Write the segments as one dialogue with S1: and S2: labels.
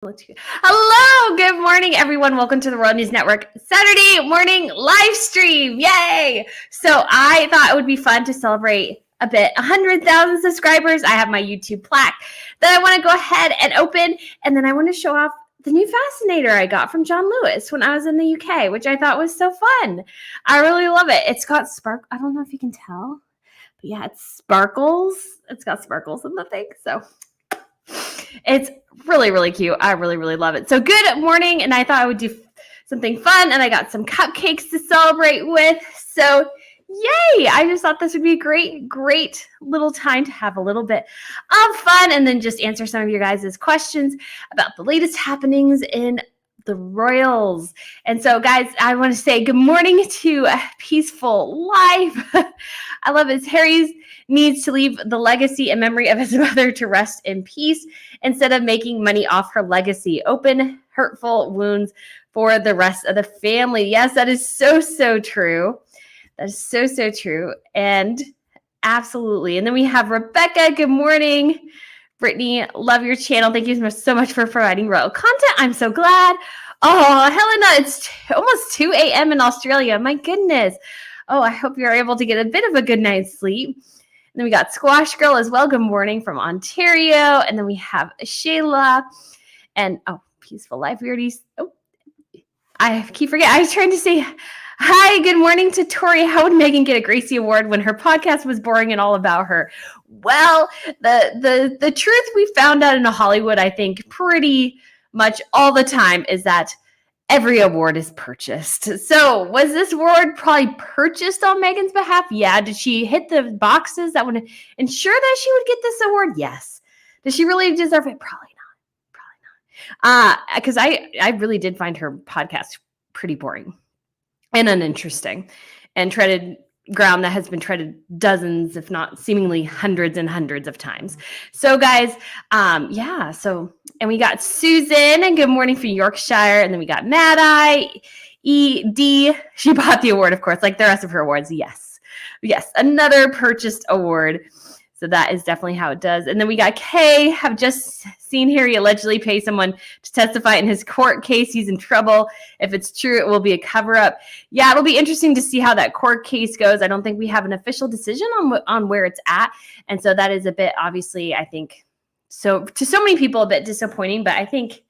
S1: Hello, good morning, everyone. Welcome to the World News Network Saturday morning live stream. Yay! So I thought it would be fun to celebrate a bit 100,000 subscribers. I have my YouTube plaque that I want to go ahead and open, and then I want to show off the new fascinator I got from John Lewis when I was in the UK, which I thought was so fun. I really love it. It's got spark. I don't know if you can tell, but yeah, it sparkles. It's got sparkles in the thing, so it's really, really cute. I really, really love it. So good morning, and I thought I would do something fun, and I got some cupcakes to celebrate with. So yay! I just thought this would be a great little time to have a little bit of fun and then just answer some of your guys' questions about the latest happenings in the royals. And so, guys, I want to say good morning to a peaceful life. I love it. Harry needs to leave the legacy and memory of his mother to rest in peace instead of making money off her legacy. Open hurtful wounds for the rest of the family. Yes, that is so, so true. That is so, so true. And absolutely. And then we have Rebecca. Good morning. Brittany, love your channel. Thank you so much for providing royal content. I'm so glad. Oh, Helena, it's almost 2 a.m. in Australia. My goodness. Oh, I hope you're able to get a bit of a good night's sleep. And then we got Squash Girl as well. Good morning from Ontario. And then we have Shayla and, Peaceful Life. We already, I keep forgetting. I was trying to say, hi, good morning to Tori. How would Meghan get a Gracie Award when her podcast was boring and all about her? Well, the truth we found out in Hollywood, I think pretty much all the time, is that every award is purchased. So was this award probably purchased on Meghan's behalf? Yeah. Did she hit the boxes that would ensure that she would get this award? Yes. Does she really deserve it? Probably not. Because I really did find her podcast pretty boring and uninteresting and treaded ground that has been treaded dozens, if not seemingly hundreds and hundreds of times. So guys, and we got Susan, and good morning from Yorkshire. And then we got Mad Eye, ED. She bought the award, of course, like the rest of her awards. Yes, another purchased award. So that is definitely how it does. And then we got Kay. Have just seen Harry allegedly pay someone to testify in his court case. He's in trouble. If it's true, it will be a cover-up. Yeah, it'll be interesting to see how that court case goes. I don't think we have an official decision on where it's at. And so that is a bit, obviously, I think, so to so many people, a bit disappointing. But I think,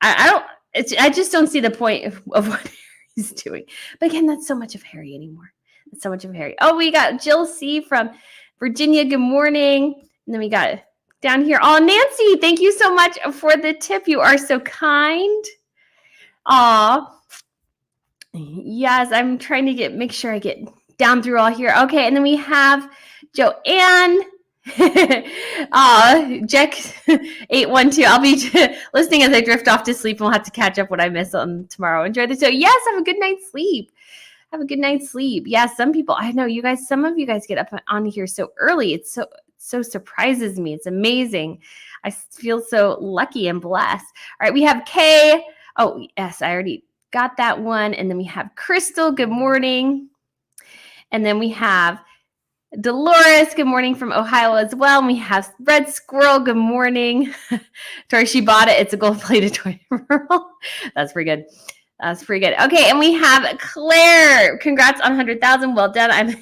S1: I just don't see the point of what Harry's doing. But again, that's so much of Harry anymore. That's so much of Harry. Oh, we got Jill C. from Virginia, good morning. And then we got down here. Oh, Nancy, thank you so much for the tip. You are so kind. Aw. Yes, I'm trying to make sure I get down through all here. Okay, and then we have Joanne. Jack 812. I'll be listening as I drift off to sleep, and we'll have to catch up what I miss on tomorrow. Enjoy the show. Yes, have a good night's sleep. Have a good night's sleep. Yeah, some people, I know you guys, some of you guys get up on here so early. It's so surprises me. It's amazing. I feel so lucky and blessed. All right, we have Kay. Oh, yes, I already got that one. And then we have Crystal. Good morning. And then we have Dolores. Good morning from Ohio as well. And we have Red Squirrel. Good morning. Tori, she bought it. It's a gold-plated toy. That's pretty good. That's pretty good. Okay, and we have Claire. Congrats on 100,000. Well done.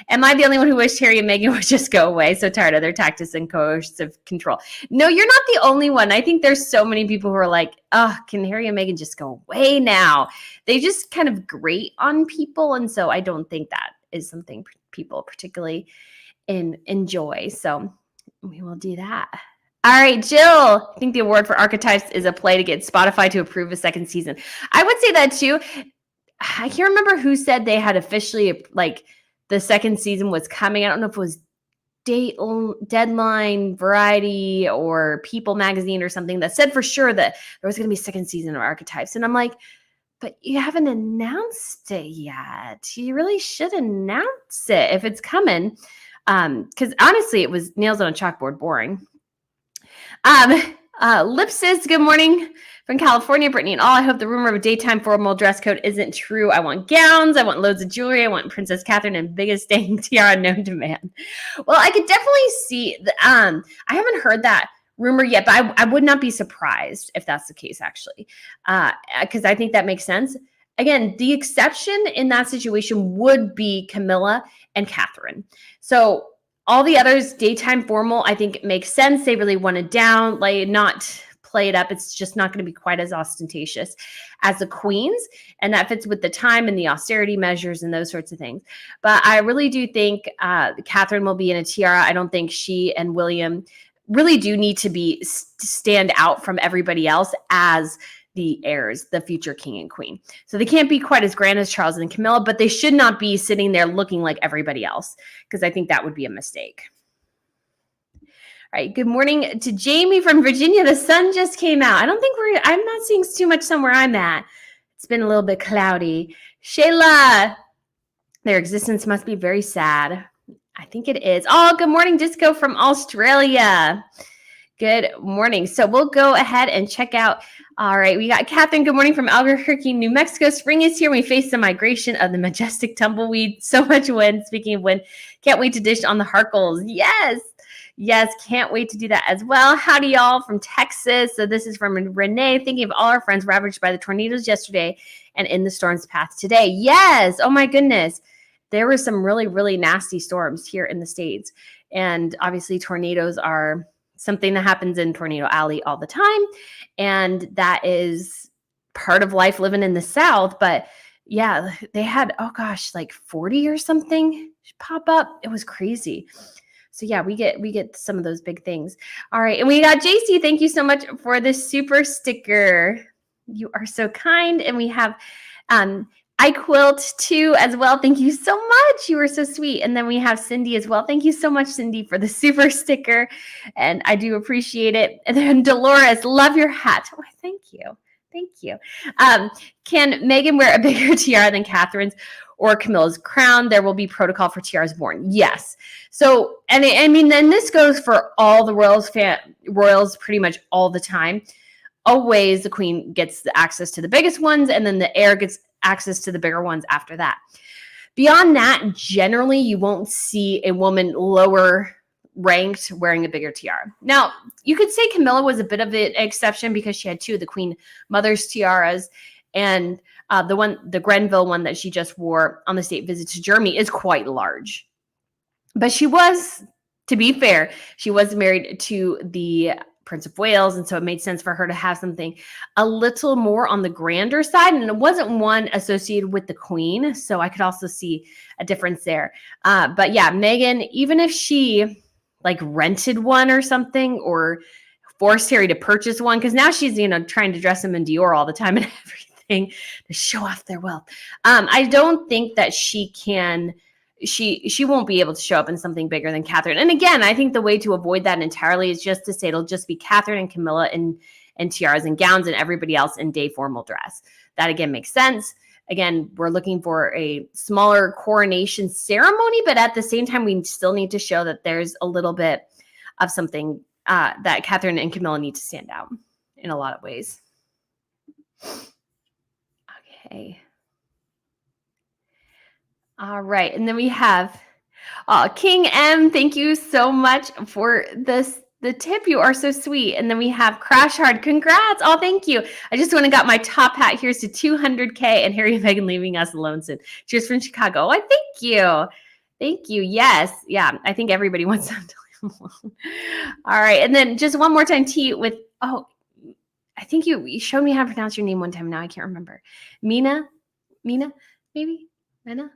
S1: Am I the only one who wished Harry and Meghan would just go away? So tired of their tactics and coercive control. No, you're not the only one. I think there's so many people who are like, can Harry and Meghan just go away now? They just kind of grate on people. And so I don't think that is something people particularly enjoy. So we will do that. All right, Jill, I think the award for Archetypes is a play to get Spotify to approve a second season. I would say that too. I can't remember who said they had officially, like, the second season was coming. I don't know if it was Deadline, Variety, or People magazine or something that said for sure that there was going to be a second season of Archetypes. And I'm like, but you haven't announced it yet. You really should announce it if it's coming. Because honestly, it was nails on a chalkboard boring. Lipsis, good morning from California, Brittany and all. I hope the rumor of a daytime formal dress code isn't true. I want gowns. I want loads of jewelry. I want Princess Catherine and biggest dang tiara known to man. Well, I could definitely see. I haven't heard that rumor yet, but I would not be surprised if that's the case, actually, because I think that makes sense. Again, the exception in that situation would be Camilla and Catherine. So all the others, daytime formal, I think it makes sense. They really want to downplay, not play it up. It's just not going to be quite as ostentatious as the queens. And that fits with the time and the austerity measures and those sorts of things. But I really do think Catherine will be in a tiara. I don't think she and William really do need to stand out from everybody else as the heirs, the future king and queen. So they can't be quite as grand as Charles and Camilla, but they should not be sitting there looking like everybody else, because I think that would be a mistake. All right, good morning to Jamie from Virginia. The sun just came out. I'm not seeing too much sun where I'm at. It's been a little bit cloudy. Shayla, their existence must be very sad. I think it is. Oh, good morning, Disco from Australia. Good morning. So we'll go ahead and check out. All right, we got Catherine. Good morning from Albuquerque, New Mexico. Spring is here. We face the migration of the majestic tumbleweed. So much wind. Speaking of wind, can't wait to dish on the Harkles. Yes, can't wait to do that as well. Howdy, y'all from Texas. So this is from Renee. Thinking of all our friends ravaged by the tornadoes yesterday and in the storm's path today. Yes. Oh my goodness. There were some really, really nasty storms here in the States. And obviously tornadoes are something that happens in Tornado Alley all the time. And that is part of life living in the South. But yeah, they had, like 40 or something pop up. It was crazy. So yeah, we get some of those big things. All right. And we got JC. Thank you so much for the super sticker. You are so kind. And we have I Quilt too as well. Thank you so much. You were so sweet. And then we have Cindy as well. Thank you so much, Cindy, for the super sticker. And I do appreciate it. And then Dolores, love your hat. Oh, thank you. Thank you. Can Meghan wear a bigger tiara than Catherine's or Camilla's crown? There will be protocol for tiaras worn. Yes. So, and I mean, then this goes for all the royals pretty much all the time. Always the queen gets the access to the biggest ones, and then the heir gets access to the bigger ones after that. Beyond that, generally, you won't see a woman lower ranked wearing a bigger tiara. Now, you could say Camilla was a bit of an exception because she had two of the Queen Mother's tiaras, and the Grenville one that she just wore on the state visit to Germany is quite large. But she was, to be fair, she was married to the Prince of Wales, and so it made sense for her to have something a little more on the grander side, and it wasn't one associated with the Queen, so I could also see a difference there. But yeah, Meghan, even if she like rented one or something, or forced Harry to purchase one, because now she's trying to dress him in Dior all the time and everything to show off their wealth. I don't think that she can. She won't be able to show up in something bigger than Catherine. And again, I think the way to avoid that entirely is just to say it'll just be Catherine and Camilla in tiaras and gowns, and everybody else in day formal dress. That again makes sense. Again, we're looking for a smaller coronation ceremony, but at the same time, we still need to show that there's a little bit of something that Catherine and Camilla need to stand out in a lot of ways. Okay. All right. And then we have King M. Thank you so much for the tip. You are so sweet. And then we have Crash Hard. Congrats. Oh, thank you. I just went and got my top hat. Here's to 200K and Harry and Meghan leaving us alone soon. Cheers from Chicago. Oh, thank you. Thank you. Yes. Yeah. I think everybody wants them to leave them alone. All right. And then just one more time, T with, I think you showed me how to pronounce your name one time. Now I can't remember. Mina, maybe? Mina?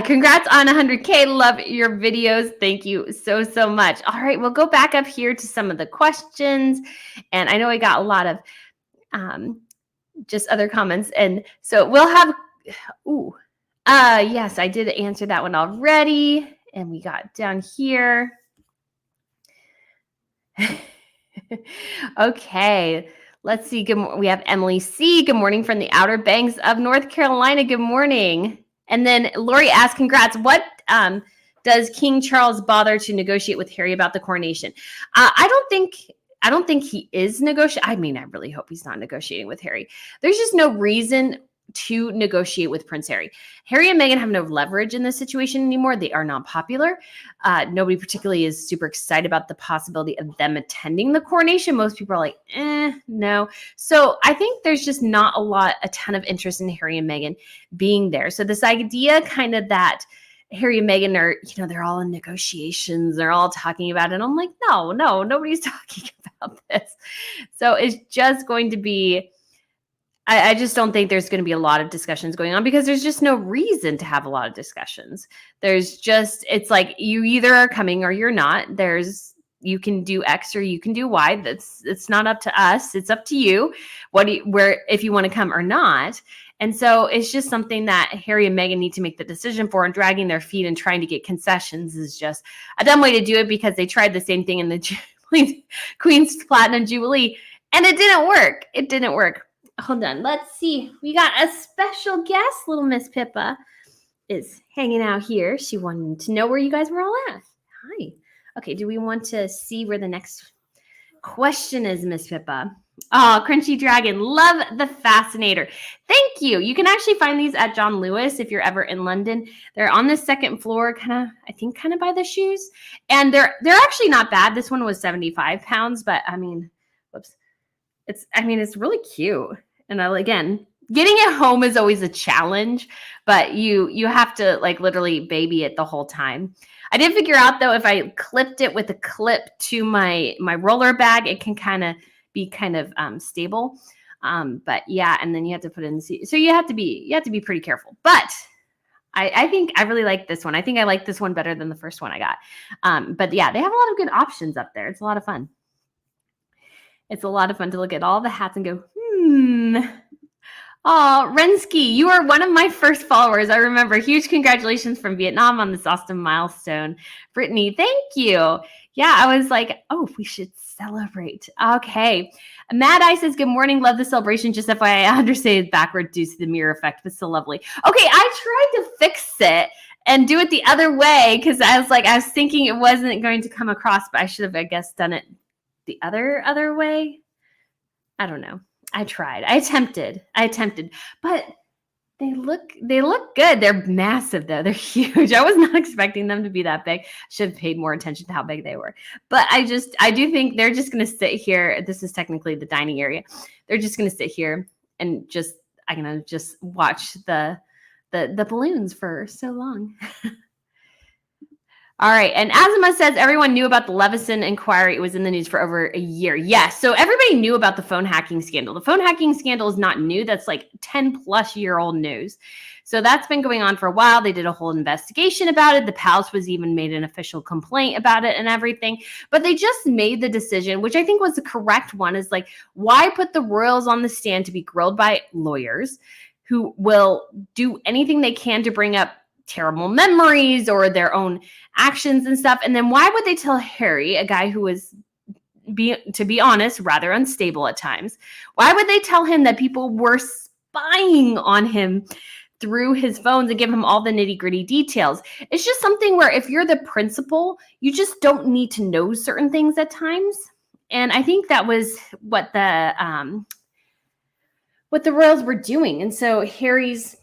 S1: Congrats on 100K. Love your videos. Thank you so, so much. All right, we'll go back up here to some of the questions. And I know I got a lot of just other comments. And so we'll have, yes, I did answer that one already. And we got down here. Okay, let's see. We have Emily C. Good morning from the Outer Banks of North Carolina. Good morning. And then Lori asked, congrats. What does King Charles bother to negotiate with Harry about the coronation? I don't think he is negotiating. I mean, I really hope he's not negotiating with Harry. There's just no reason to negotiate with Prince Harry. Harry and Meghan have no leverage in this situation anymore. They are not popular. Nobody particularly is super excited about the possibility of them attending the coronation. Most people are like, no. So I think there's just not a ton of interest in Harry and Meghan being there. So this idea kind of that Harry and Meghan are, they're all in negotiations. They're all talking about it. I'm like, no, nobody's talking about this. So it's just going to be, I just don't think there's going to be a lot of discussions going on because there's just no reason to have a lot of discussions. It's like you either are coming or you're not. You can do X or you can do Y. It's not up to us. It's up to you. If you want to come or not. And so it's just something that Harry and Meghan need to make the decision for, and dragging their feet and trying to get concessions is just a dumb way to do it because they tried the same thing in the Queen's Platinum Jubilee and it didn't work. It didn't work. Hold on. Let's see. We got a special guest. Little Miss Pippa is hanging out here. She wanted to know where you guys were all at. Hi. Okay. Do we want to see where the next question is, Miss Pippa? Oh, Crunchy Dragon. Love the Fascinator. Thank you. You can actually find these at John Lewis if you're ever in London. They're on the second floor, kind of by the shoes. And they're actually not bad. This one was 75 pounds, but whoops. It's really cute. And again, getting it home is always a challenge, but you have to literally baby it the whole time. I did figure out though, if I clipped it with a clip to my roller bag, it can kind of be stable. But yeah, and then you have to put it in the seat. So you have to be pretty careful. But I think I really like this one. I think I like this one better than the first one I got. But yeah, they have a lot of good options up there. It's a lot of fun. It's a lot of fun to look at all the hats and go, Oh, Rensky, you are one of my first followers. I remember. Huge congratulations from Vietnam on this awesome milestone. Brittany, thank you. Yeah, I was like, we should celebrate. Okay. Mad Eye says, good morning. Love the celebration. Just FYI, I understand it's backward due to the mirror effect, but so lovely. Okay, I tried to fix it and do it the other way because I was thinking it wasn't going to come across, but I should have, I guess, done it the other way. I don't know. I tried. I attempted, but they look good. They're massive though. They're huge. I was not expecting them to be that big. Should have paid more attention to how big they were. But I do think they're just going to sit here. This is technically the dining area. They're just going to sit here and I'm going to just watch the balloons for so long. All right. And Azima says, everyone knew about the Levison inquiry. It was in the news for over a year. Yes. So everybody knew about the phone hacking scandal. The phone hacking scandal is not new. That's 10-plus-year-old news. So that's been going on for a while. They did a whole investigation about it. The palace was even made an official complaint about it and everything. But they just made the decision, which I think was the correct one, is why put the royals on the stand to be grilled by lawyers who will do anything they can to bring up terrible memories or their own actions and stuff. And then why would they tell Harry, a guy who was, to be honest, rather unstable at times, why would they tell him that people were spying on him through his phones and give him all the nitty-gritty details? It's just something where if you're the principal, you just don't need to know certain things at times. And I think that was what the royals were doing. And so Harry's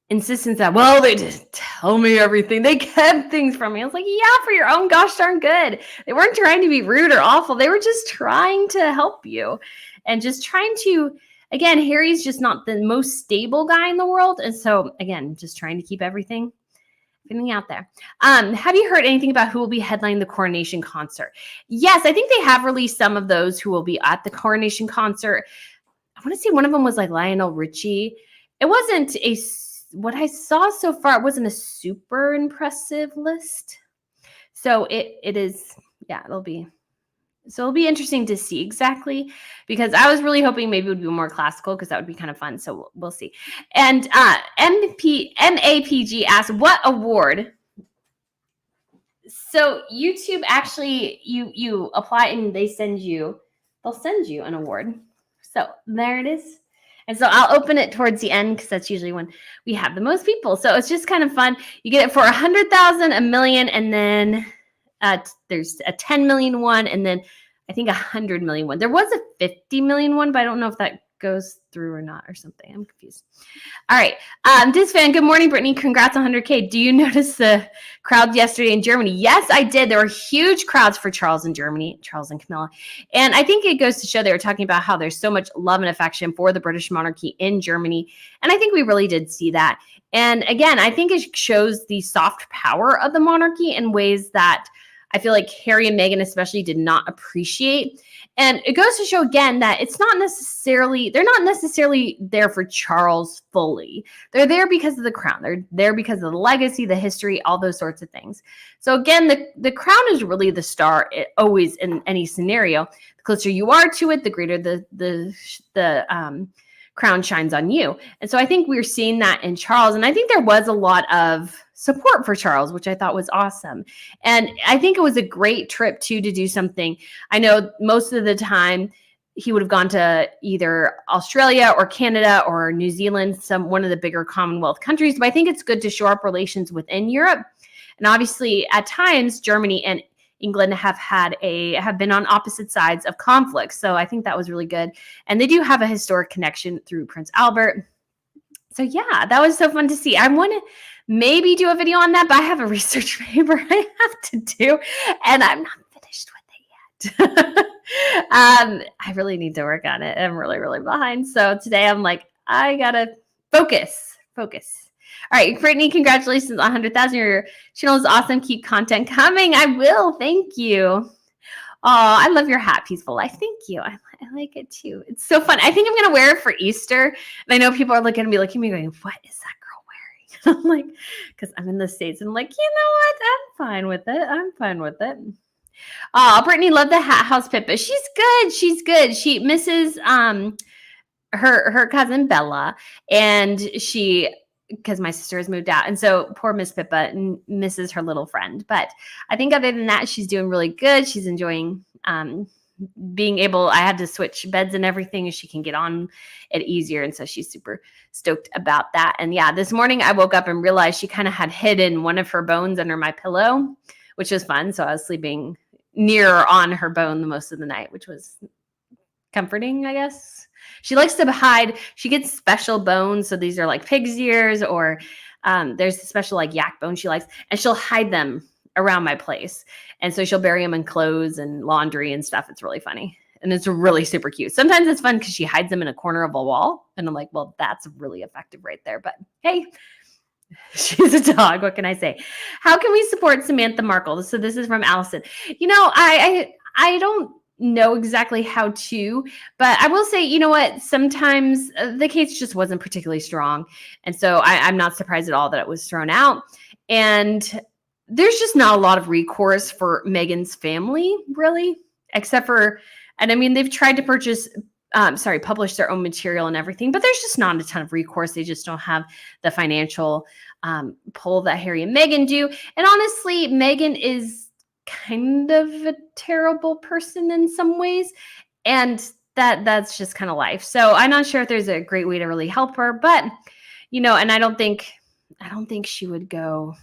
S1: insistence that, they just tell me everything. They kept things from me. I was like, yeah, for your own gosh darn good. They weren't trying to be rude or awful. They were just trying to help you and just trying to, again, Harry's just not the most stable guy in the world. And so, again, just trying to keep everything out there. Have you heard anything about who will be headlining the coronation concert? Yes, I think they have released some of those who will be at the coronation concert. I want to say one of them was Lionel Richie. It wasn't what I saw so far, it wasn't a super impressive list. So it is, yeah, it'll be interesting to see exactly, because I was really hoping maybe it would be more classical because that would be kind of fun. So we'll see. And MAPG asked, what award? So YouTube actually, you apply and they'll send you an award. So there it is. And so I'll open it towards the end because that's usually when we have the most people. So it's just kind of fun. You get it for 100,000, a million, and then there's a 10 million one, and then I think 100 million one. There was a 50 million one, but I don't know if that goes through or not or something. I'm confused. All right. Diz fan, good morning, Brittany. Congrats on 100K. Do you notice the crowd yesterday in Germany? Yes, I did. There were huge crowds for Charles in Germany, Charles and Camilla. And I think it goes to show they were talking about how there's so much love and affection for the British monarchy in Germany. And I think we really did see that. And again, I think it shows the soft power of the monarchy in ways that I feel like Harry and Meghan especially did not appreciate. And it goes to show again that they're not necessarily there for Charles fully. They're there because of the crown. They're there because of the legacy, the history, all those sorts of things. So again, the crown is really the star always in any scenario. The closer you are to it, the greater the crown shines on you. And so I think we're seeing that in Charles. And I think there was a lot of support for Charles, which I thought was awesome. And I think it was a great trip too, to do something. I know most of the time he would have gone to either Australia or Canada or New Zealand, one of the bigger Commonwealth countries. But I think it's good to shore up relations within Europe. And obviously at times Germany and England have been on opposite sides of conflict. So I think that was really good. And they do have a historic connection through Prince Albert. So yeah, that was so fun to see. I want to maybe do a video on that, but I have a research paper I have to do, and I'm not finished with it yet. I really need to work on it. I'm really, really behind. So today I'm like, I gotta focus. All right, Brittany, congratulations on 100,000. Your channel is awesome. Keep content coming. I will. Thank you. Oh, I love your hat, Peaceful Life. Thank you. I like it too. It's so fun. I think I'm going to wear it for Easter. And I know people are looking at me going, what is that girl wearing? I'm like, because I'm in the States. And I'm like, you know what? I'm fine with it. Oh, Brittany loved the Hat House Pippa. She's good. She misses her cousin Bella. And because my sister has moved out. And so poor Miss Pippa misses her little friend. But I think other than that, she's doing really good. She's enjoying being able, I had to switch beds and everything, and she can get on it easier. And so she's super stoked about that. And yeah, this morning I woke up and realized she kind of had hidden one of her bones under my pillow, which was fun. So I was sleeping near or on her bone the most of the night, which was comforting, I guess. She likes to hide. She gets special bones. So these are like pig's ears, or there's a special like yak bone she likes, and she'll hide them around my place. And so she'll bury them in clothes and laundry and stuff. It's really funny. And it's really super cute. Sometimes it's fun because she hides them in a corner of a wall. And I'm like, well, that's really effective right there. But hey, she's a dog. What can I say? How can we support Samantha Markle? So this is from Allison. You know, I don't know exactly how to, but I will say, you know what, sometimes the case just wasn't particularly strong. And so I'm not surprised at all that it was thrown out. And there's just not a lot of recourse for Meghan's family, really, except for, and I mean, they've tried to publish their own material and everything, but there's just not a ton of recourse. They just don't have the financial pull that Harry and Meghan do. And honestly, Meghan is kind of a terrible person in some ways, and that's just kind of life. So I'm not sure if there's a great way to really help her, but you know, and I don't think she would go.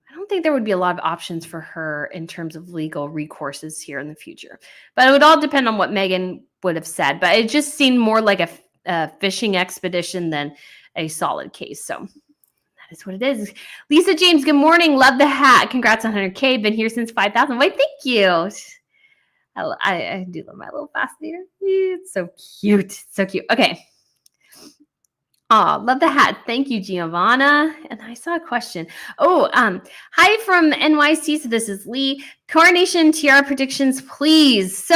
S1: I don't think there would be a lot of options for her in terms of legal recourses here in the future, but it would all depend on what Meghan would have said. But it just seemed more like a fishing expedition than a solid case. So that is what it is. Lisa James, good morning. Love the hat. Congrats on 100K. Been here since 5,000. Wait, thank you. I do love my little fascinator. It's so cute. So cute. Okay. Oh, love the hat. Thank you, Giovanna. And I saw a question. Oh, hi from NYC. So this is Lee. Coronation tiara predictions, please. So,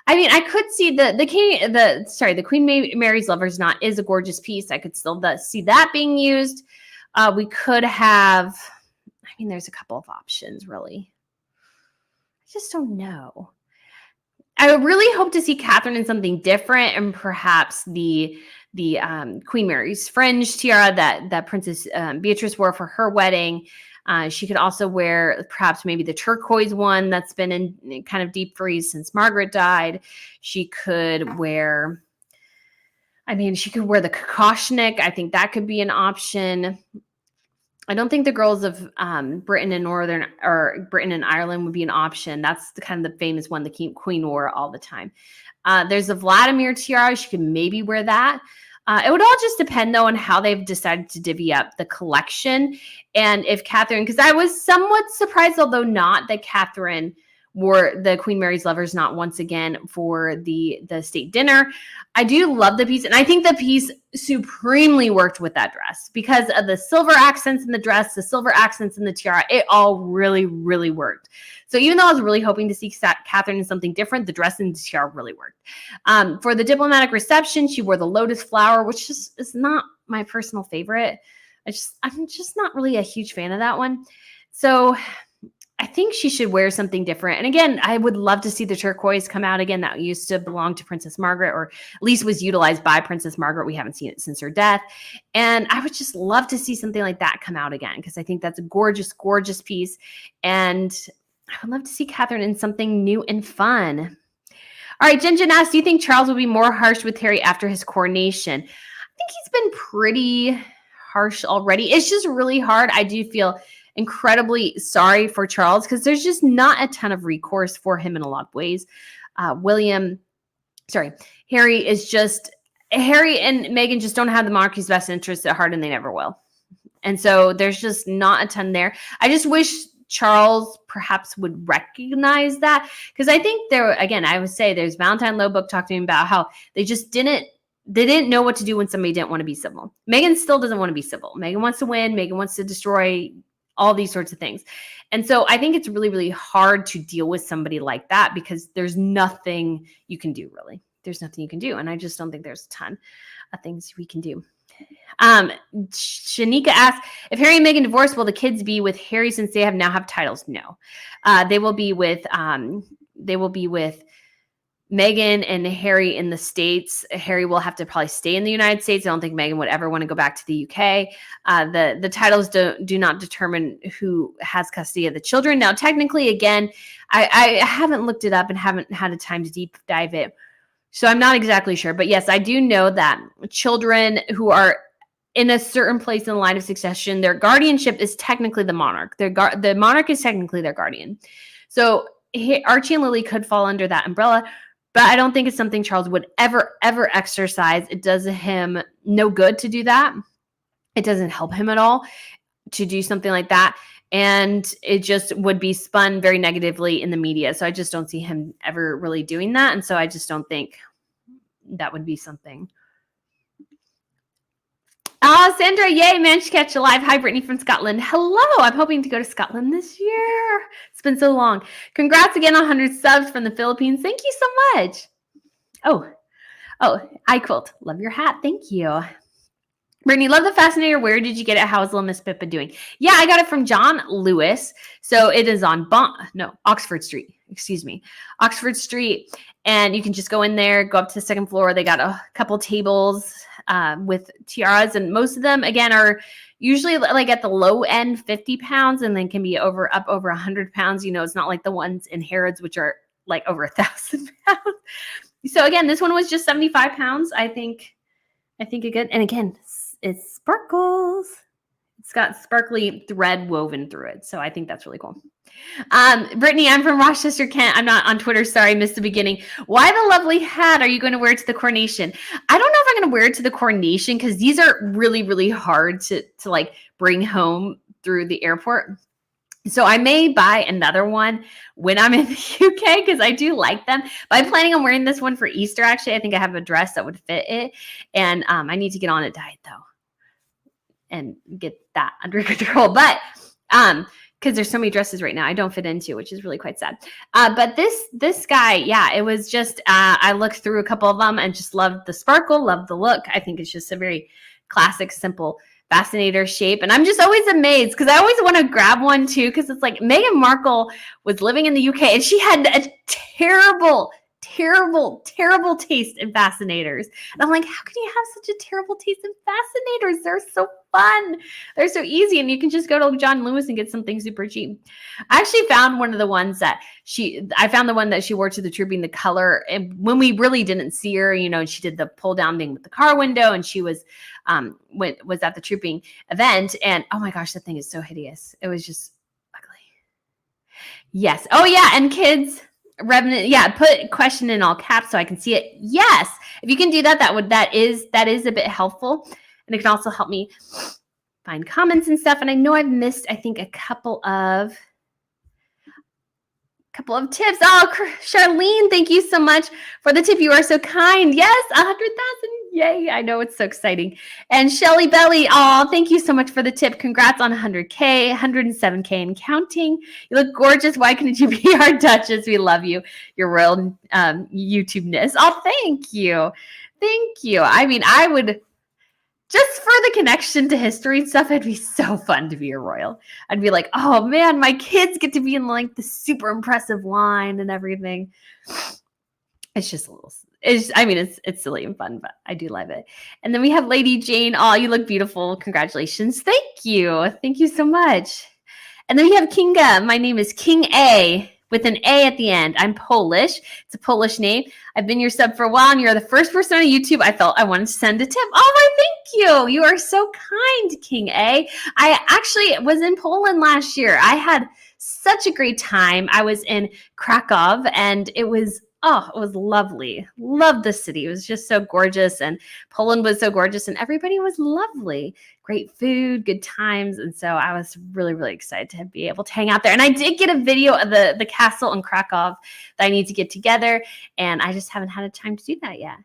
S1: I mean, I could see the Queen Mary's Lover's Knot is a gorgeous piece. I could still see that being used. We could have, I mean, there's a couple of options, really. I just don't know. I really hope to see Catherine in something different, and perhaps the Queen Mary's fringe tiara that Princess Beatrice wore for her wedding. She could also wear perhaps maybe the turquoise one that's been in kind of deep freeze since Margaret died. She could wear the Kokoshnik. I think that could be an option. I don't think the girls of Britain and Ireland would be an option. That's the kind of the famous one the Queen wore all the time. There's a Vladimir tiara. She could maybe wear that. It would all just depend, though, on how they've decided to divvy up the collection. And if Catherine, because I was somewhat surprised, although not, that Catherine wore the Queen Mary's Lovers Knot once again for the state dinner. I do love the piece, and I think the piece supremely worked with that dress because of the silver accents in the dress, the silver accents in the tiara. It all really, really worked. So even though I was really hoping to see Catherine in something different, the dress and the tiara really worked. For the diplomatic reception, she wore the lotus flower, which is not my personal favorite. I'm just not really a huge fan of that one. So I think she should wear something different. And again, I would love to see the turquoise come out again. That used to belong to Princess Margaret, or at least was utilized by Princess Margaret. We haven't seen it since her death. And I would just love to see something like that come out again, because I think that's a gorgeous, gorgeous piece. And I would love to see Catherine in something new and fun. All right, Jen asks, do you think Charles will be more harsh with Harry after his coronation? I think he's been pretty harsh already. It's just really hard. I do feel incredibly sorry for Charles because there's just not a ton of recourse for him in a lot of ways. Harry and Meghan just don't have the monarchy's best interests at heart, and they never will. And so there's just not a ton there. I just wish Charles perhaps would recognize that, because I think I would say there's Valentine Low book talking about how they didn't know what to do when somebody didn't want to be civil. Meghan still doesn't want to be civil. Meghan wants to win. Meghan wants to destroy all these sorts of things. And so I think it's really, really hard to deal with somebody like that because there's nothing you can do, really. There's nothing you can do. And I just don't think there's a ton of things we can do. Shanika asks, if Harry and Meghan divorce, will the kids be with Harry since they now have titles? No. They will be with Meghan and Harry in the States. Harry will have to probably stay in the United States. I don't think Meghan would ever want to go back to the UK. The titles do not determine who has custody of the children. Now, technically, again, I haven't looked it up and haven't had a time to deep dive it. So I'm not exactly sure. But yes, I do know that children who are in a certain place in the line of succession, their guardianship is technically the monarch. The monarch is technically their guardian. So Archie and Lily could fall under that umbrella. But I don't think it's something Charles would ever exercise. It does him no good to do that. It doesn't help him at all to do something like that. And it just would be spun very negatively in the media. So I just don't see him ever really doing that. And so I just don't think that would be something. Sandra, yay, managed to catch a live. Hi, Brittany from Scotland. Hello, I'm hoping to go to Scotland this year. It's been so long. Congrats again on 100 subs from the Philippines. Thank you so much. Oh, iQuilt. Love your hat. Thank you. Brittany, love the fascinator. Where did you get it? How is little Miss Pippa doing? Yeah, I got it from John Lewis. So it is on Oxford Street. Oxford Street. And you can just go in there, go up to the second floor. They got a couple tables with tiaras, and most of them, again, are usually like at the low end 50 pounds and then can be up over 100 pounds. You know, it's not like the ones in Harrods, which are like over 1,000 pounds. So again, this one was just 75 pounds. I think again, and again, it sparkles. It's got sparkly thread woven through it. So I think that's really cool. Brittany, I'm from Rochester, Kent. I'm not on Twitter. Sorry, missed the beginning. Why the lovely hat? Are you going to wear it to the coronation? I don't know if I'm going to wear it to the coronation because these are really, really hard to like bring home through the airport. So I may buy another one when I'm in the UK because I do like them. But I'm planning on wearing this one for Easter, actually. I think I have a dress that would fit it. And I need to get on a diet, though, and get that under control. But because there's so many dresses right now I don't fit into, which is really quite sad. But this guy, yeah, it was just, I looked through a couple of them and just loved the sparkle, loved the look. I think it's just a very classic, simple fascinator shape. And I'm just always amazed because I always want to grab one too, because it's like Meghan Markle was living in the UK and she had a terrible terrible, terrible taste in fascinators. And I'm like, how can you have such a terrible taste in fascinators? They're so fun. They're so easy. And you can just go to John Lewis and get something super cheap. I actually found one of the ones that I found the one that she wore to the trooping, the color. And when we really didn't see her, you know, she did the pull down thing with the car window, and she was at the trooping event. And oh my gosh, that thing is so hideous. It was just ugly. Yes. Oh yeah. And kids, Revenant, yeah, put question in all caps so I can see it. Yes. If you can do that, that is a bit helpful. And it can also help me find comments and stuff. And I know I've missed, I think, a couple of tips. Oh, Charlene, thank you so much for the tip. You are so kind. Yes, 100,000. Yay. I know, it's so exciting. And Shelly Belly, oh, thank you so much for the tip. Congrats on 100K, 107K and counting. You look gorgeous. Why couldn't you be our Duchess? We love you. Your royal YouTube-ness. Oh, thank you. Thank you. I mean, I would, just for the connection to history and stuff, it'd be so fun to be a royal. I'd be like, oh man, my kids get to be in like the super impressive line and everything. It's just a little, it's silly and fun, but I do love it. And then we have Lady Jane. Oh, you look beautiful. Congratulations. Thank you. Thank you so much. And then we have Kinga. My name is King A with an A at the end. I'm Polish. It's a Polish name. I've been your sub for a while, and you're the first person on YouTube I felt I wanted to send a tip. Oh, my, thank you. You are so kind, King A. I actually was in Poland last year. I had such a great time. I was in Krakow, and it was lovely. Loved the city. It was just so gorgeous, and Poland was so gorgeous, and everybody was lovely. Great food, good times. And so I was really, really excited to be able to hang out there. And I did get a video of the castle in Krakow that I need to get together, and I just haven't had a time to do that yet.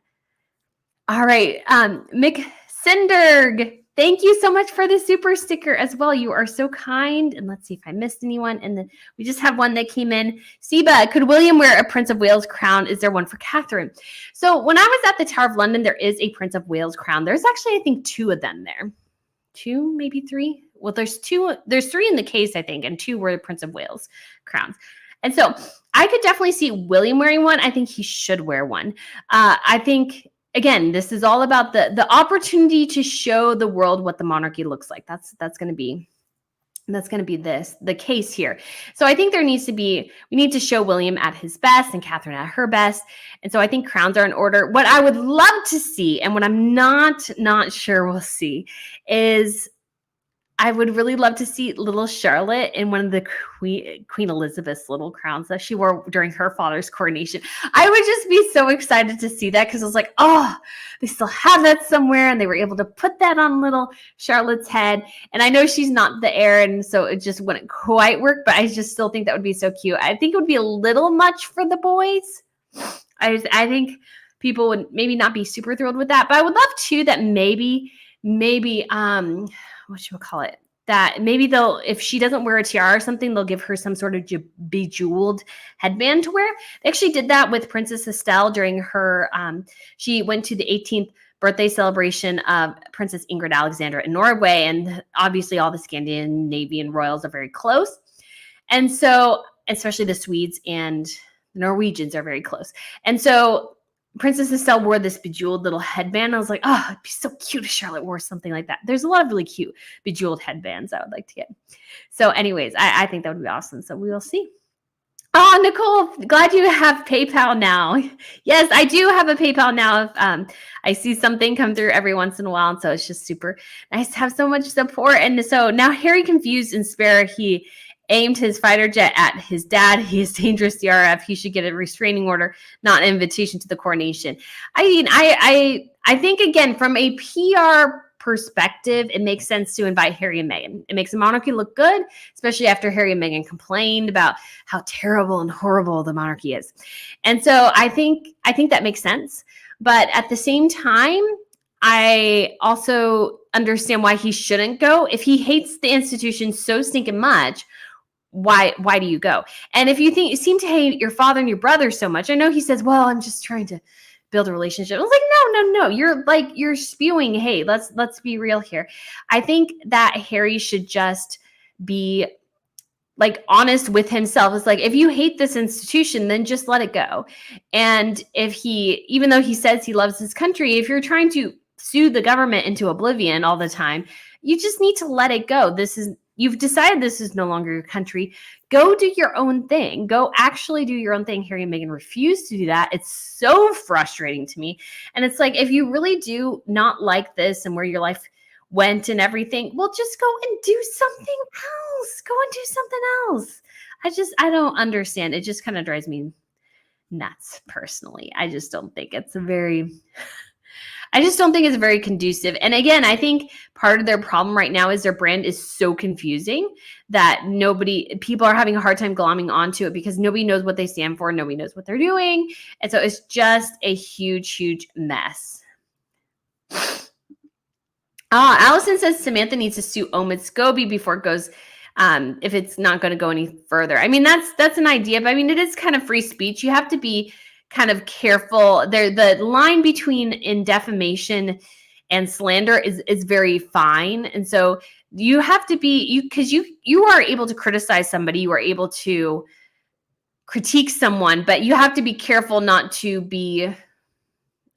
S1: All right. Mick Sinderg, thank you so much for the super sticker as well. You are so kind. And let's see if I missed anyone. And then we just have one that came in. Seba, could William wear a Prince of Wales crown? Is there one for Catherine? So when I was at the Tower of London, there is a Prince of Wales crown. There's actually, I think, 2 of them there. 2, maybe 3. Well, there's 3 in the case, I think, and 2 were the Prince of Wales crowns. And so I could definitely see William wearing one. I think he should wear one. I think, again, this is all about the opportunity to show the world what the monarchy looks like. That's going to be the case here. So I think we need to show William at his best and Catherine at her best. And so I think crowns are in order. What I would love to see, and what I'm not sure we'll see, is I would really love to see little Charlotte in one of the Queen Elizabeth's little crowns that she wore during her father's coronation. I would just be so excited to see that, because I was like, oh, they still have that somewhere, and they were able to put that on little Charlotte's head. And I know she's not the heir, and so it just wouldn't quite work, but I just still think that would be so cute. I think it would be a little much for the boys. I think people would maybe not be super thrilled with that, but I would love too that maybe what should we call it? That maybe if she doesn't wear a tiara or something, they'll give her some sort of bejeweled headband to wear. They actually did that with Princess Estelle during her, she went to the 18th birthday celebration of Princess Ingrid Alexandra in Norway. And obviously all the Scandinavian royals are very close. And so, especially the Swedes and the Norwegians are very close. And so Princess Estelle wore this bejeweled little headband. I was like, oh, it'd be so cute if Charlotte wore something like that. There's a lot of really cute bejeweled headbands I would like to get. So anyways, I think that would be awesome. So we will see. Oh, Nicole, glad you have PayPal now. Yes, I do have a PayPal now. I see something come through every once in a while. And so it's just super nice to have so much support. And so now Harry confused and spare, he aimed his fighter jet at his dad. He is dangerous, DRF. He should get a restraining order, not an invitation to the coronation. I mean, I think, again, from a PR perspective, it makes sense to invite Harry and Meghan. It makes the monarchy look good, especially after Harry and Meghan complained about how terrible and horrible the monarchy is. And so I think that makes sense. But at the same time, I also understand why he shouldn't go. If he hates the institution so stinking much, why do you go? And if you seem to hate your father and your brother so much, I know he says, well, I'm just trying to build a relationship. I was like, no. You're spewing hate. Let's be real here. I think that Harry should just be like honest with himself. It's like, if you hate this institution, then just let it go. And if he, even though he says he loves his country, if you're trying to sue the government into oblivion all the time, you just need to let it go. You've decided this is no longer your country. Go do your own thing. Go actually do your own thing. Harry and Meghan refuse to do that. It's so frustrating to me. And it's like, if you really do not like this and where your life went and everything, well, just go and do something else. Go and do something else. I don't understand. It just kind of drives me nuts personally. I just don't think it's very conducive. And again, I think part of their problem right now is their brand is so confusing that people are having a hard time glomming onto it because nobody knows what they stand for. Nobody knows what they're doing. And so it's just a huge, huge mess. Allison says Samantha needs to sue Omid Scobie before it goes, if it's not going to go any further. I mean, that's an idea, but I mean, it is kind of free speech. You have to be kind of careful. The line between in defamation and slander is very fine. And so you have to be, because you are able to criticize somebody, you are able to critique someone, but you have to be careful not to be,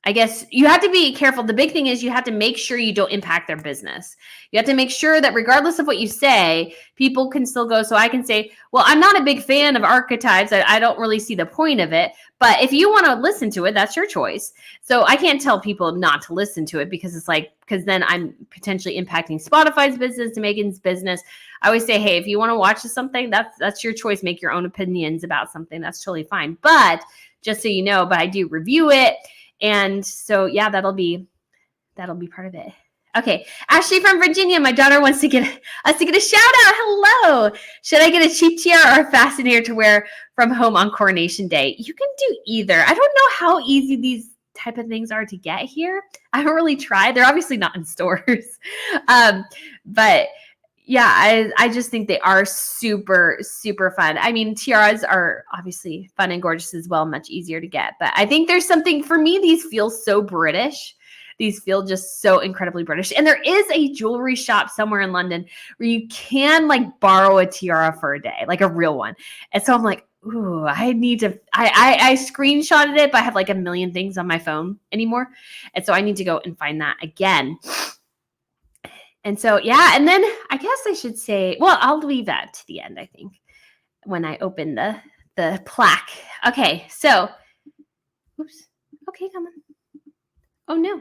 S1: I guess you have to be careful. The big thing is you have to make sure you don't impact their business. You have to make sure that regardless of what you say, people can still go. So I can say, well, I'm not a big fan of archetypes. I don't really see the point of it. But if you want to listen to it, that's your choice. So I can't tell people not to listen to it because then I'm potentially impacting Spotify's business, Meghan's business. I always say, hey, if you want to watch something, that's your choice. Make your own opinions about something. That's totally fine. But just so you know, but I do review it. And so, yeah, that'll be part of it. Okay. Ashley from Virginia, my daughter wants to get us to get a shout out. Hello. Should I get a cheap tiara or a fascinator to wear from home on Coronation Day? You can do either. I don't know how easy these type of things are to get here. I haven't really tried. They're obviously not in stores. But yeah, I just think they are super, super fun. I mean, tiaras are obviously fun and gorgeous as well, much easier to get. But I think there's something, for me, these feel so British. These feel just so incredibly British. And there is a jewelry shop somewhere in London where you can like borrow a tiara for a day, like a real one. And so I'm like, ooh, I screenshotted it, but I have like a million things on my phone anymore. And so I need to go and find that again. And so, yeah, and then I guess I should say, well, I'll leave that to the end, I think, when I open the plaque. Okay, so, oops. Okay, come on. Oh, no.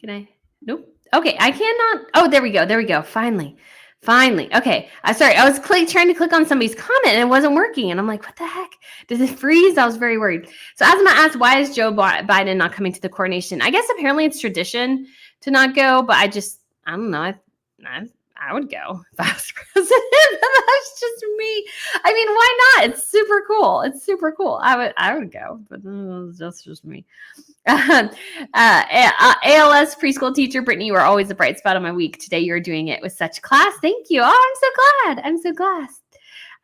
S1: Can I? Nope. Okay, I cannot. Oh, there we go. Finally. Okay, sorry, I was trying to click on somebody's comment and it wasn't working. And I'm like, what the heck? Did it freeze? I was very worried. So Asma asked, why is Joe Biden not coming to the coronation? I guess apparently it's tradition to not go, but I don't know. I would go if I was president. That's just me. I mean, why not? It's super cool. I would go, but that's just me. ALS preschool teacher Brittany, you are always a bright spot on my week. Today you're doing it with such class. Thank you. Oh,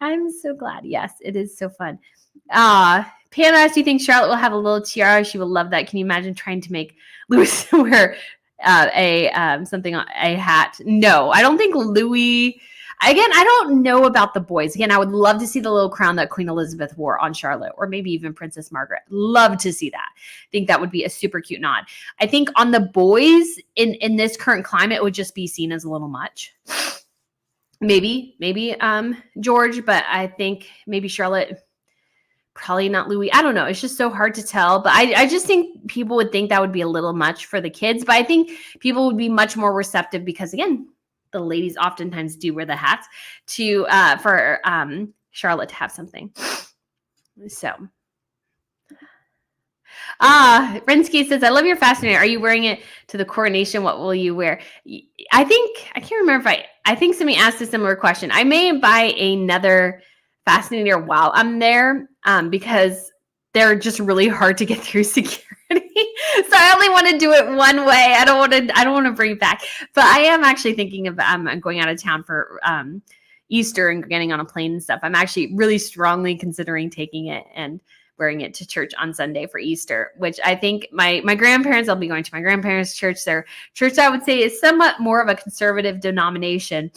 S1: I'm so glad. Yes, it is so fun. Pam asked, do you think Charlotte will have a little tiara? She will love that. Can you imagine trying to make Louis wear a hat? No, I don't think Louis. Again, I don't know about the boys. Again, I would love to see the little crown that Queen Elizabeth wore on Charlotte, or maybe even Princess Margaret. Love to see that. I think that would be a super cute nod. I think on the boys in this current climate, it would just be seen as a little much. Maybe George, but I think maybe Charlotte, probably not Louis. I don't know. It's just so hard to tell. But I just think people would think that would be a little much for the kids. But I think people would be much more receptive because, again, the ladies oftentimes do wear the hats for Charlotte to have something. So, Rinsky says, I love your fascinator. Are you wearing it to the coronation? What will you wear? I can't remember if I think somebody asked a similar question. I may buy another fascinator while I'm there because they're just really hard to get through security. So I only want to do it one way. I don't want to bring it back. But I am actually thinking of going out of town for Easter and getting on a plane and stuff. I'm actually really strongly considering taking it and wearing it to church on Sunday for Easter, which I think my grandparents, I'll be going to my grandparents' church. Their church, I would say, is somewhat more of a conservative denomination.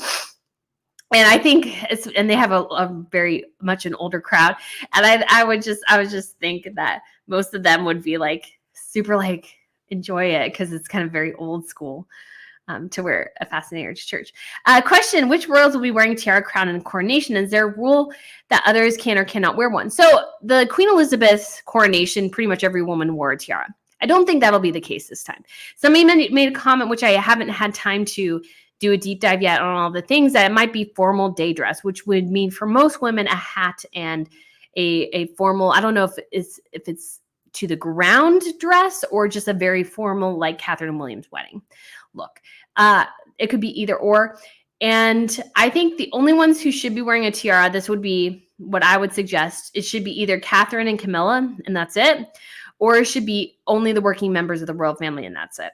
S1: And I think and they have a very much an older crowd. And I would just think that most of them would be like super like enjoy it because it's kind of very old school to wear a fascinator to church. Question: which royals will be wearing tiara, crown, and coronation? Is there a rule that others can or cannot wear one? So the Queen Elizabeth coronation, pretty much every woman wore a tiara. I don't think that'll be the case this time. Somebody made a comment, which I haven't had time to do a deep dive yet on all the things, that it might be formal day dress, which would mean for most women a hat and a formal, I don't know if it's to the ground dress or just a very formal like Catherine and William's wedding look. It could be either or. And I think the only ones who should be wearing a tiara, this would be what I would suggest. It should be either Catherine and Camilla, and that's it. Or it should be only the working members of the royal family, and that's it.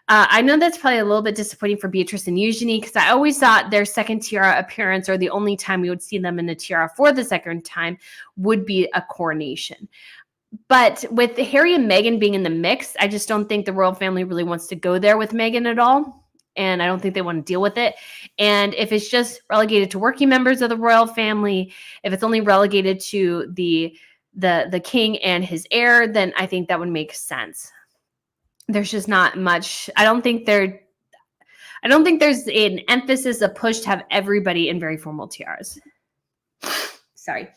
S1: I know that's probably a little bit disappointing for Beatrice and Eugenie, because I always thought their second tiara appearance, or the only time we would see them in a tiara for the second time, would be a coronation. But with Harry and Meghan being in the mix, I just don't think the royal family really wants to go there with Meghan at all. And I don't think they want to deal with it. And if it's just relegated to working members of the royal family, if it's only relegated to the king and his heir, then I think that would make sense. There's just not much. I don't think there's an emphasis, a push to have everybody in very formal tiaras. Sorry.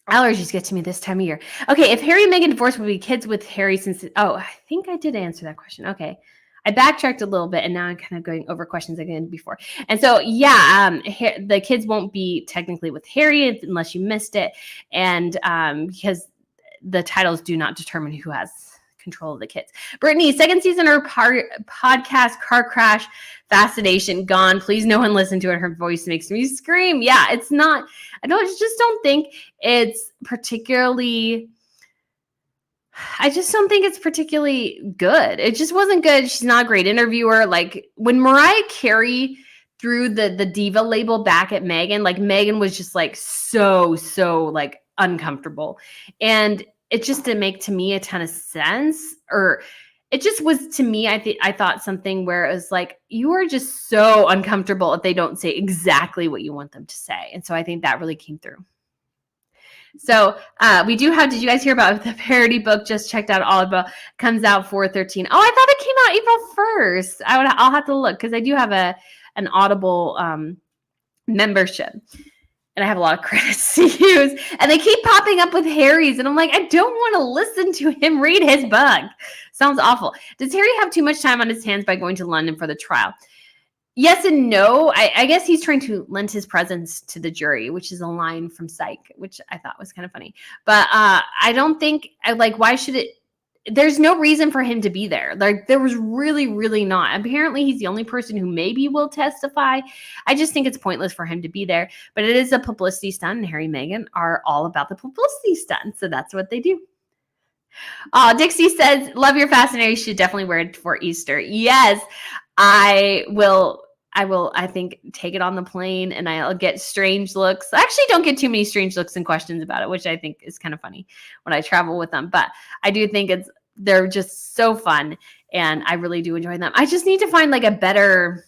S1: Allergies get to me this time of year. Okay, if Harry and Meghan divorced, would be kids with Harry since... Oh, I think I did answer that question. Okay. I backtracked a little bit, and now I'm kind of going over questions I did before. And so, yeah, the kids won't be technically with Harry unless you missed it, and because the titles do not determine who has control of the kids. Brittany, second season of her podcast, Car Crash Fascination, gone. Please, no one listen to it. Her voice makes me scream. Yeah, it's not. I just don't think it's particularly... I just don't think it's particularly good. It just wasn't good. She's not a great interviewer. Like when Mariah Carey threw the diva label back at Meghan, like Meghan was just like so like uncomfortable. And it just didn't make to me a ton of sense. Or it just was, to me, I thought something where it was like, you are just so uncomfortable if they don't say exactly what you want them to say. And so I think that really came through. So we do have, did you guys hear about the parody book just checked out? Audible comes out 4/13. Oh, I thought it came out April 1st. I'll have to look because I do have an Audible membership. And I have a lot of credits to use. And they keep popping up with Harry's. And I'm like, I don't want to listen to him read his book. Sounds awful. Does Harry have too much time on his hands by going to London for the trial? Yes and no. I guess he's trying to lend his presence to the jury, which is a line from Psych, which I thought was kind of funny. But I don't think, why should it? There's no reason for him to be there. Like, there was really not. Apparently, he's the only person who maybe will testify. I just think it's pointless for him to be there. But it is a publicity stunt, and Harry and Meghan are all about the publicity stunt. So that's what they do. Dixie says, love your fascinator. You should definitely wear it for Easter. Yes, I will, I think, take it on the plane, and I'll get strange looks. I actually don't get too many strange looks and questions about it, which I think is kind of funny when I travel with them. But I do think they're just so fun, and I really do enjoy them. I just need to find a better...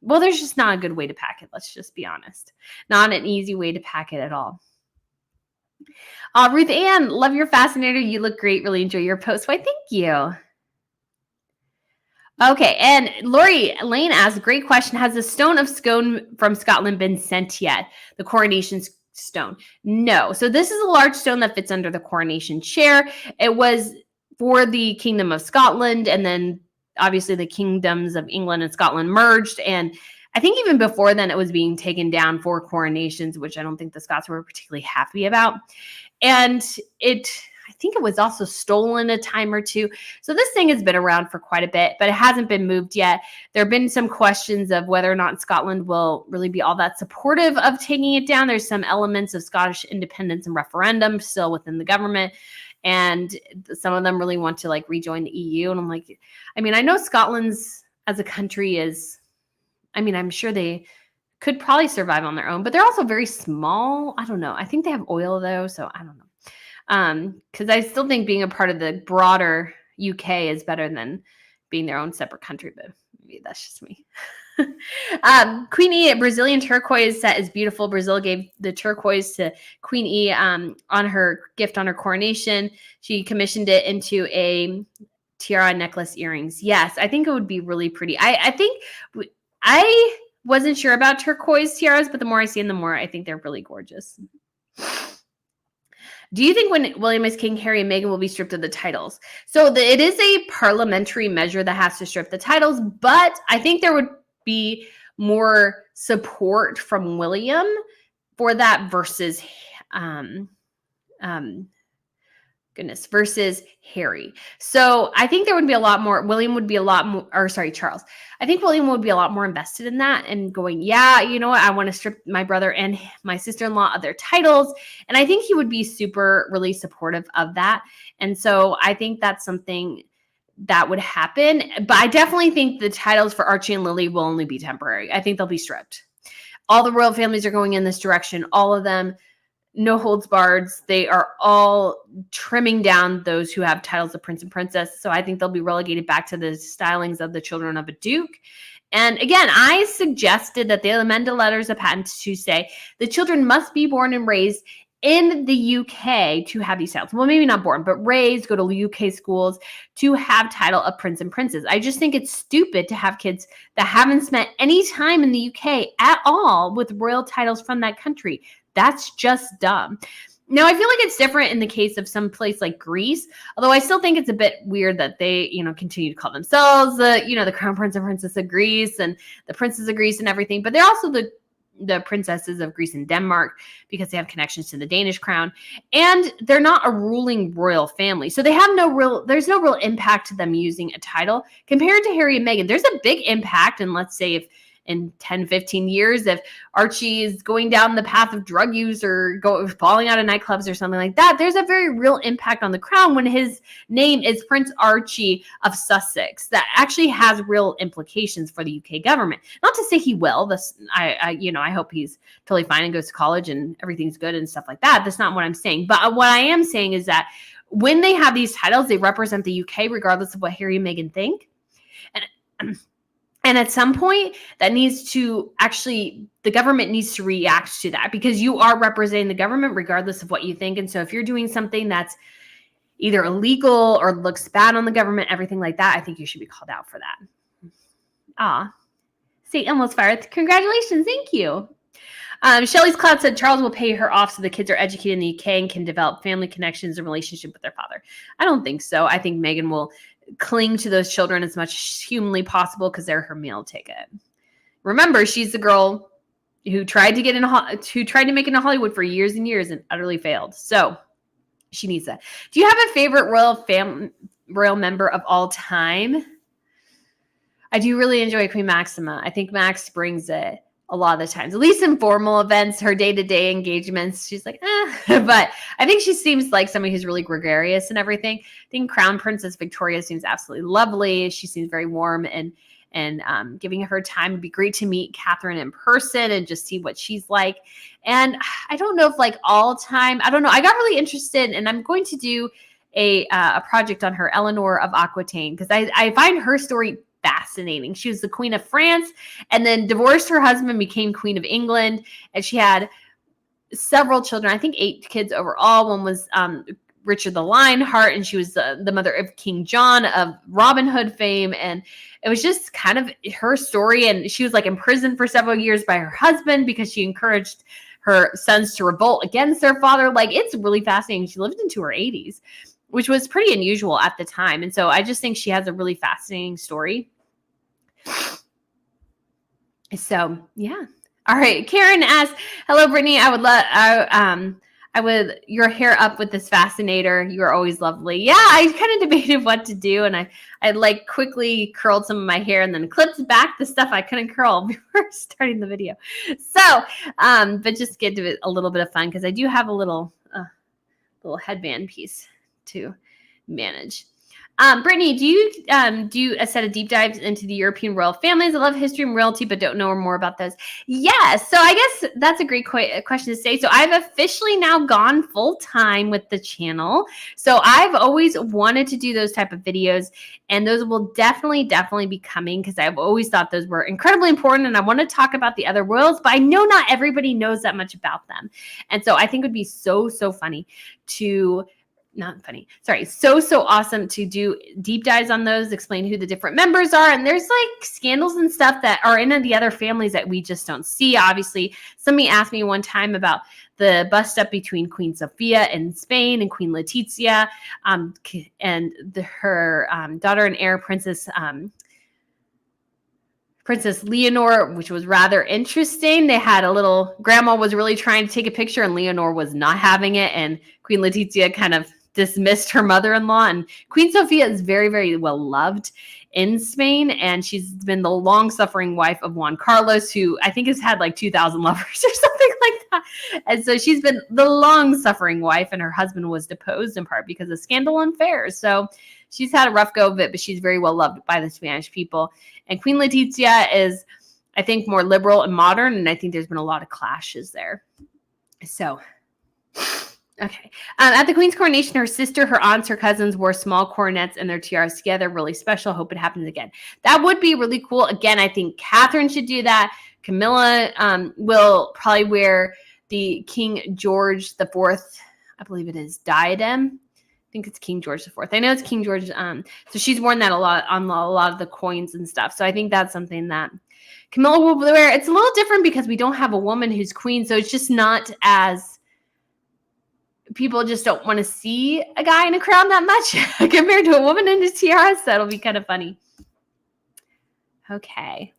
S1: Well, there's just not a good way to pack it. Let's just be honest. Not an easy way to pack it at all. Ruth Ann, love your fascinator. You look great. Really enjoy your post. Why, thank you. Okay, and Lori Lane asked, great question. Has the stone of scone from Scotland been sent yet? The coronation stone? No. So this is a large stone that fits under the coronation chair. It was for the Kingdom of Scotland, and then obviously the kingdoms of England and Scotland merged. And I think even before then it was being taken down for coronations, which I don't think the Scots were particularly happy about. And I think it was also stolen a time or two. So this thing has been around for quite a bit, but it hasn't been moved yet. There have been some questions of whether or not Scotland will really be all that supportive of taking it down. There's some elements of Scottish independence and referendum still within the government. And some of them really want to rejoin the EU. And I'm like, I mean, I know Scotland's as a country is, I mean, I'm sure they could probably survive on their own, but they're also very small. I don't know. I think they have oil though. So I don't know. Because I still think being a part of the broader UK is better than being their own separate country, but maybe that's just me. Queen E, a Brazilian turquoise set is beautiful. Brazil gave the turquoise to Queen E on her gift on her coronation. She commissioned it into a tiara, necklace, earrings. Yes, I think it would be really pretty. I wasn't sure about turquoise tiaras, but the more I see them, the more I think they're really gorgeous. Do you think when William is king, Harry and Meghan will be stripped of the titles? So it is a parliamentary measure that has to strip the titles, but I think there would be more support from William for that versus versus Harry. So I think there would be a lot more, Charles. I think William would be a lot more invested in that and going, yeah, you know what? I want to strip my brother and my sister-in-law of their titles. And I think he would be really supportive of that. And so I think that's something that would happen. But I definitely think the titles for Archie and Lily will only be temporary. I think they'll be stripped. All the royal families are going in this direction. All of them. No holds barred. They are all trimming down those who have titles of prince and princess. So I think they'll be relegated back to the stylings of the children of a duke. And again, I suggested that they amend the letters of patent to say the children must be born and raised in the UK to have these titles. Well, maybe not born, but raised, go to UK schools to have title of prince and princess. I just think it's stupid to have kids that haven't spent any time in the UK at all with royal titles from that country. That's just dumb. Now, I feel like it's different in the case of some place like Greece, although I still think it's a bit weird that they, continue to call themselves the crown prince and princess of Greece and the princess of Greece and everything. But they're also the princesses of Greece and Denmark because they have connections to the Danish crown. And they're not a ruling royal family. So they have there's no real impact to them using a title compared to Harry and Meghan. There's a big impact. And let's say if in 10, 15 years, if Archie is going down the path of drug use or falling out of nightclubs or something like that, there's a very real impact on the crown when his name is Prince Archie of Sussex. That actually has real implications for the UK government. Not to say he will. I hope he's totally fine and goes to college and everything's good and stuff like that. That's not what I'm saying. But what I am saying is that when they have these titles, they represent the UK regardless of what Harry and Meghan think. And at some point, the government needs to react to that because you are representing the government regardless of what you think. And so if you're doing something that's either illegal or looks bad on the government, everything like that, I think you should be called out for that. St. Elmo's Fire. Congratulations. Thank you. Shelley's Cloud said Charles will pay her off so the kids are educated in the UK and can develop family connections and relationship with their father. I don't think so. I think Meghan will cling to those children as much as humanly possible because they're her meal ticket. Remember, she's the girl who tried to make it in Hollywood for years and years and utterly failed. So she needs that. Do you have a favorite royal member of all time? I do really enjoy Queen Maxima. I think Max brings it a lot of the times, at least in formal events, her day-to-day engagements. She's like, but I think she seems like somebody who's really gregarious and everything. I think Crown Princess Victoria seems absolutely lovely. She seems very warm and giving her time. It'd be great to meet Catherine in person and just see what she's like. And I don't know if all time, I don't know. I got really interested and I'm going to do a project on her, Eleanor of Aquitaine, because I find her story fascinating. She was the Queen of France and then divorced her husband, became Queen of England, and she had several children. I think 8 kids overall. One was Richard the Lionheart, and she was the mother of King John of Robin Hood fame. And it was just kind of her story. And she was in prison for several years by her husband because she encouraged her sons to revolt against their father. It's really fascinating. She lived into her 80s, which was pretty unusual at the time. And so I just think she has a really fascinating story. So yeah. All right. Karen asks, hello, Brittany. I would your hair up with this fascinator. You are always lovely. Yeah, I kind of debated what to do, and I quickly curled some of my hair and then clipped back the stuff I couldn't curl before starting the video. So, but just get to it a little bit of fun because I do have a little headband piece to manage. Brittany, do you do a set of deep dives into the European royal families? I love history and royalty, but don't know more about those. Yes. So I guess that's a great question to say. So I've officially now gone full time with the channel. So I've always wanted to do those type of videos, and those will definitely be coming because I've always thought those were incredibly important, and I want to talk about the other royals, but I know not everybody knows that much about them. And so I think it would be so funny to so awesome to do deep dives on those, explain who the different members are. And there's like scandals and stuff that are in the other families that we just don't see. Obviously, somebody asked me one time about the bust up between Queen Sofia in Spain and Queen Letizia, and her daughter and heir, Princess Leonor, which was rather interesting. They had grandma was really trying to take a picture and Leonor was not having it. And Queen Letizia kind of dismissed her mother-in-law. And Queen Sofia is very, very well loved in Spain. And she's been the long-suffering wife of Juan Carlos, who I think has had like 2,000 lovers or something like that. And so she's been the long-suffering wife, and her husband was deposed in part because of scandal and affairs. So she's had a rough go of it, but she's very well loved by the Spanish people. And Queen Letizia is, I think, more liberal and modern, and I think there's been a lot of clashes there. So, okay. At the Queen's coronation, her sister, her aunts, her cousins wore small coronets and their tiaras together. Really special. Hope it happens again. That would be really cool. Again, I think Catherine should do that. Camilla will probably wear the King George IV, I believe it is, diadem. I think it's King George IV. I know it's King George. So she's worn that a lot on a lot of the coins and stuff. So I think that's something that Camilla will wear. It's a little different because we don't have a woman who's queen. So it's just not as, people just don't want to see a guy in a crown that much compared to a woman in a tiara. So that'll be kind of funny. Okay.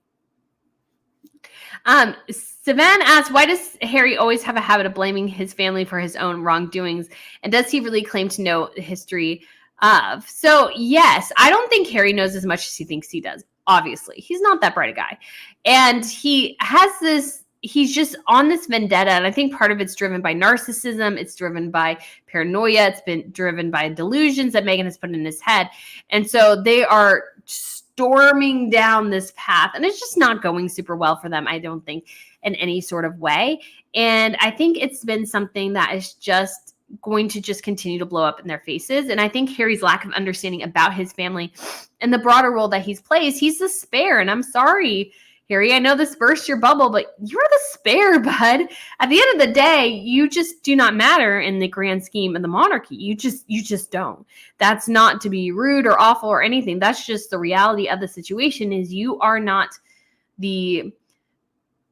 S1: Savan asks, why does Harry always have a habit of blaming his family for his own wrongdoings? And does he really claim to know the history of? So, yes, I don't think Harry knows as much as he thinks he does. Obviously, he's not that bright a guy. And he has he's just on this vendetta. And I think part of it's driven by narcissism. It's driven by paranoia. It's been driven by delusions that Meghan has put in his head. And so they are storming down this path, and it's just not going super well for them, I don't think, in any sort of way. And I think it's been something that is just going to just continue to blow up in their faces. And I think Harry's lack of understanding about his family and the broader role that he's plays, he's the spare. And I'm sorry, Harry, I know this burst your bubble, but you're the spare, bud. At the end of the day, you just do not matter in the grand scheme of the monarchy. You just don't. That's not to be rude or awful or anything. That's just the reality of the situation. Is you are not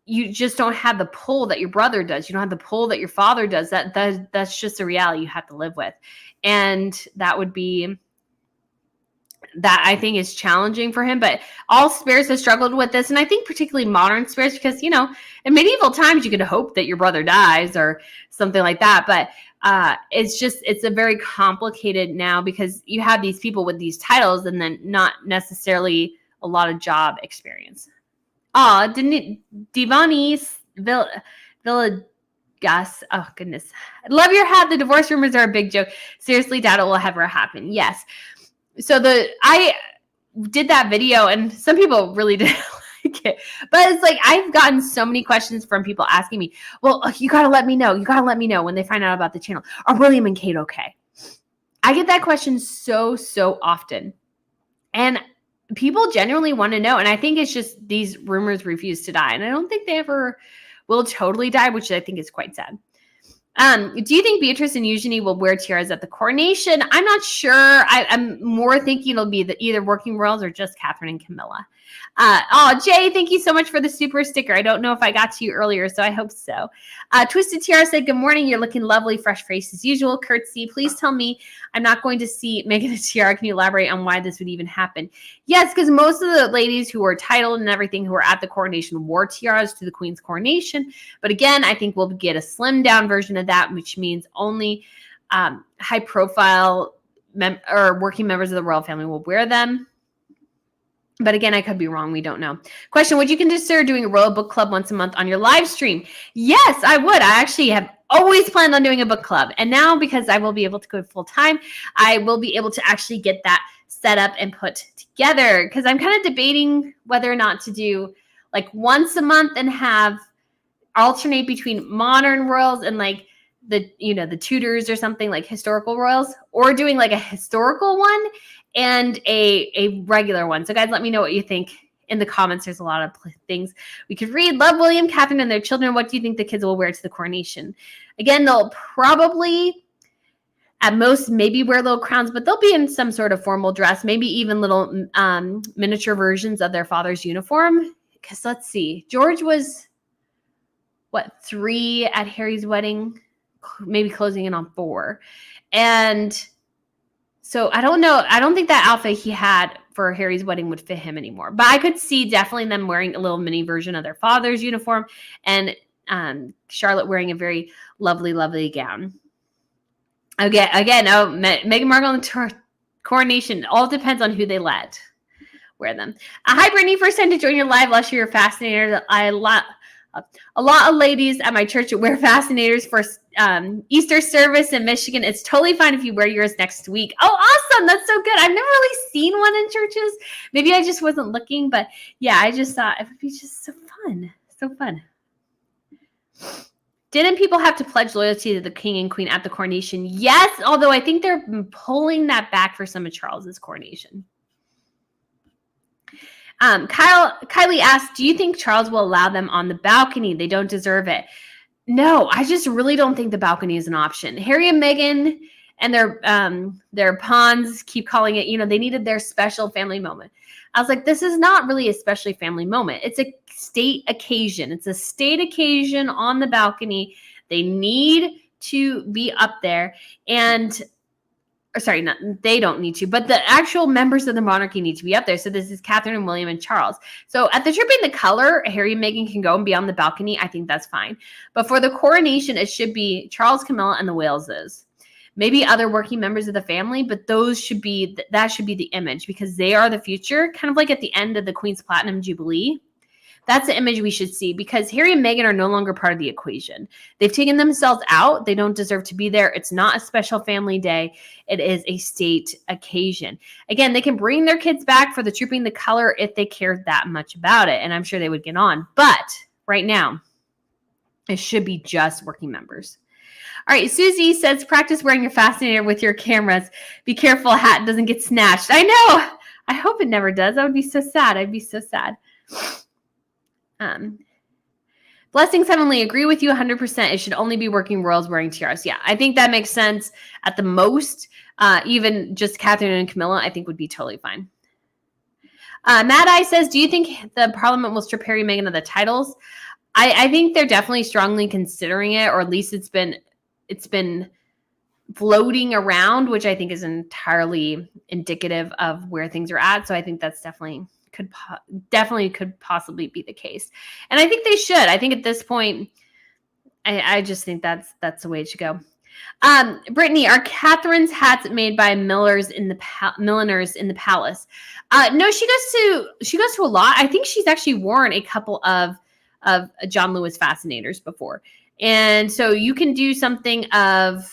S1: you just don't have the pull that your brother does. You don't have the pull that your father does. That's just a reality you have to live with. And that would be, that I think is challenging for him. But all spares have struggled with this. And I think particularly modern spares, because, in medieval times, you could hope that your brother dies or something like that. But it's a very complicated now because you have these people with these titles and then not necessarily a lot of job experience. Divani Villagas. Oh, goodness. Love your hat. The divorce rumors are a big joke. Seriously, doubt it will ever happen. Yes. So I did that video and some people really didn't like it, but it's like, I've gotten so many questions from people asking me, well, you got to let me know. You got to let me know when they find out about the channel. Are William and Kate okay? I get that question so often. And people genuinely want to know. And I think it's just these rumors refuse to die. And I don't think they ever will totally die, which I think is quite sad. Do you think Beatrice and Eugenie will wear tiaras at the coronation? I'm not sure. I'm more thinking it'll be either working royals or just Catherine and Camilla. Jay, thank you so much for the super sticker. I don't know if I got to you earlier, so I hope so. Twisted Tiara said, good morning. You're looking lovely. Fresh face as usual. Curtsy, please tell me I'm not going to see Meghan a tiara. Can you elaborate on why this would even happen? Yes, because most of the ladies who were titled and everything who were at the coronation wore tiaras to the Queen's coronation. But again, I think we'll get a slimmed down version of that, which means only high profile or working members of the royal family will wear them. But again, I could be wrong. We don't know. Question, would you consider doing a royal book club once a month on your live stream? Yes, I would. I actually have always planned on doing a book club. And now, because I will be able to go full time, I will be able to actually get that set up and put together. Because I'm kind of debating whether or not to do like once a month and have alternate between modern royals and like the Tudors or something, like historical royals, or doing like a historical one and a regular one. So guys, let me know what you think in the comments. There's a lot of things we could read. Love William, Catherine, and their children. What do you think the kids will wear to the coronation? Again, they'll probably at most maybe wear little crowns, but they'll be in some sort of formal dress, maybe even little miniature versions of their father's uniform. Because let's see, George was what, 3 at Harry's wedding, maybe closing in on 4. And so I don't know. I don't think that outfit he had for Harry's wedding would fit him anymore. But I could see definitely them wearing a little mini version of their father's uniform, and Charlotte wearing a very lovely, lovely gown. Again, Meghan Markle on the coronation. All depends on who they let wear them. Hi, Brittany. First time to join your live. Last year, you're fascinated. A lot of ladies at my church wear fascinators for Easter service in Michigan. It's totally fine if you wear yours next week. Oh, awesome. That's so good. I've never really seen one in churches. Maybe I just wasn't looking, but yeah, I just thought it would be just so fun. So fun. Didn't people have to pledge loyalty to the king and queen at the coronation? Yes, although I think they're pulling that back for some of Charles's coronation. Kylie asked, do you think Charles will allow them on the balcony? They don't deserve it. No, I just really don't think the balcony is an option. Harry and Meghan and their pawns keep calling it, they needed their special family moment. I was like, this is not really a special family moment. It's a state occasion. It's a state occasion on the balcony. They need to be up there. And they don't need to, but the actual members of the monarchy need to be up there. So this is Catherine and William and Charles. So at the Tripping the Color, Harry and Meghan can go and be on the balcony. I think that's fine. But for the coronation, it should be Charles, Camilla, and the Waleses. Maybe other working members of the family, but that should be the image, because they are the future, kind of like at the end of the Queen's Platinum Jubilee. That's the image we should see, because Harry and Meghan are no longer part of the equation. They've taken themselves out. They don't deserve to be there. It's not a special family day. It is a state occasion. Again, they can bring their kids back for the Trooping the Color if they cared that much about it, and I'm sure they would get on. But right now, it should be just working members. All right, Susie says, practice wearing your fascinator with your cameras. Be careful, hat doesn't get snatched. I know. I hope it never does. That would be so sad. I'd be so sad. Blessings, Heavenly, agree with you 100%. It should only be working royals wearing tiaras. Yeah, I think that makes sense. At the most, even just Catherine and Camilla, I think would be totally fine. Mad Eye says, do you think the Parliament will strip Harry and Meghan of the titles? I think they're definitely strongly considering it, or at least it's been floating around, which I think is entirely indicative of where things are at. So I think that's definitely could possibly be the case. And I think they should. I think at this point, I just think that's the way it should go. Brittany, are Catherine's hats made by milliners in the palace? No, she goes to a lot. I think she's actually worn a couple of John Lewis fascinators before. And so you can do something of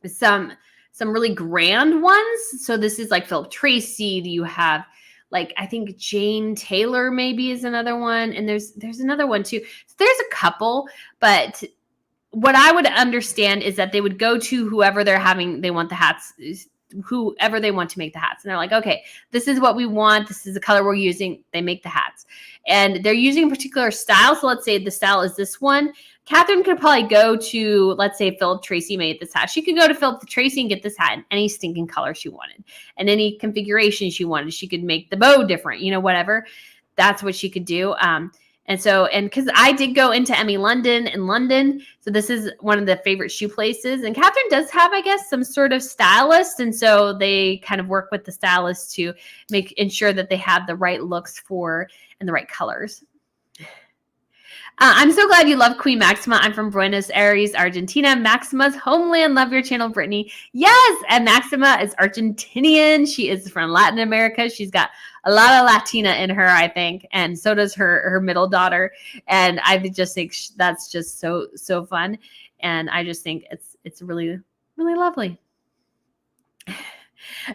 S1: some really grand ones. So this is like Philip Tracy. You have like, I think Jane Taylor maybe is another one. And there's another one too. So there's a couple, but what I would understand is that they would go to whoever they want the hats, whoever they want to make the hats. And they're like, okay, this is what we want. This is the color we're using. They make the hats. And they're using a particular style. So let's say the style is this one. Catherine could probably go to, let's say Philip Tracy made this hat. She could go to Philip Tracy and get this hat in any stinking color she wanted. And any configuration she wanted. She could make the bow different, whatever. That's what she could do. And because I did go into Emmy London in London, so this is one of the favorite shoe places. And Catherine does have, I guess, some sort of stylist. And so they kind of work with the stylist to ensure that they have the right looks and the right colors. I'm so glad you love Queen Maxima. I'm from Buenos Aires, Argentina. Maxima's homeland. Love your channel, Brittany. Yes, and Maxima is Argentinian. She is from Latin America. She's got a lot of Latina in her, I think, and so does her middle daughter. And I just think that's just so fun. And I just think it's really, really lovely.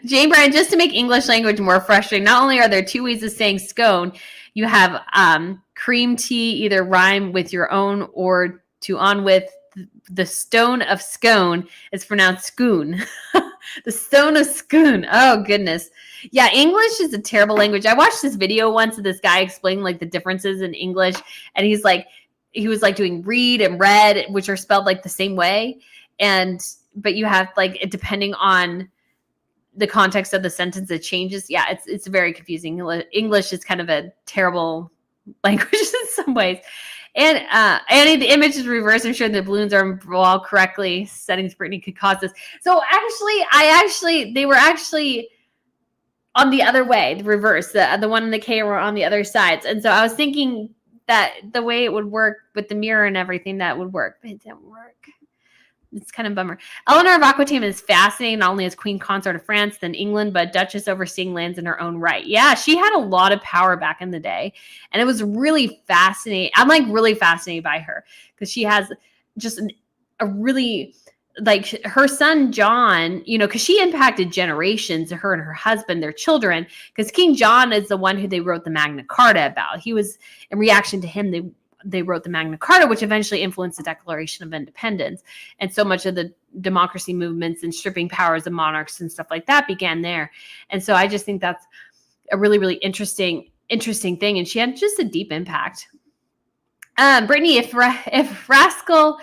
S1: Jane Bryan, just to make English language more frustrating, not only are there two ways of saying scone, you have cream tea, either rhyme with your own or to on with. The stone of scone is pronounced scoon. The stone of scoon. Oh, goodness. Yeah, English is a terrible language. I watched this video once of this guy explaining like the differences in English. And he was like doing read and read, which are spelled like the same way. But you have like, depending on the context of the sentence, it changes. Yeah, it's very confusing. English is kind of a terrible language in some ways. And Annie, the image is reversed. I'm sure the balloons are all correctly. Settings Brittany could cause this. So they were actually on the other way, the reverse. The one in the K were on the other sides. And so I was thinking that the way it would work with the mirror and everything, that would work, but it didn't work. It's kind of a bummer. Eleanor of Aquitaine is fascinating, not only as Queen Consort of France, then England, but Duchess overseeing lands in her own right. Yeah, she had a lot of power back in the day, and it was really fascinating. I'm like really fascinated by her because she has just a really, like, her son John, because she impacted generations, her and her husband, their children, because King John is the one who they wrote the Magna Carta about. He was, in reaction to him, they wrote the Magna Carta, which eventually influenced the Declaration of Independence. And so much of the democracy movements and stripping powers of monarchs and stuff like that began there. And so I just think that's a really, really interesting thing. And she had just a deep impact. Brittany, if Rascal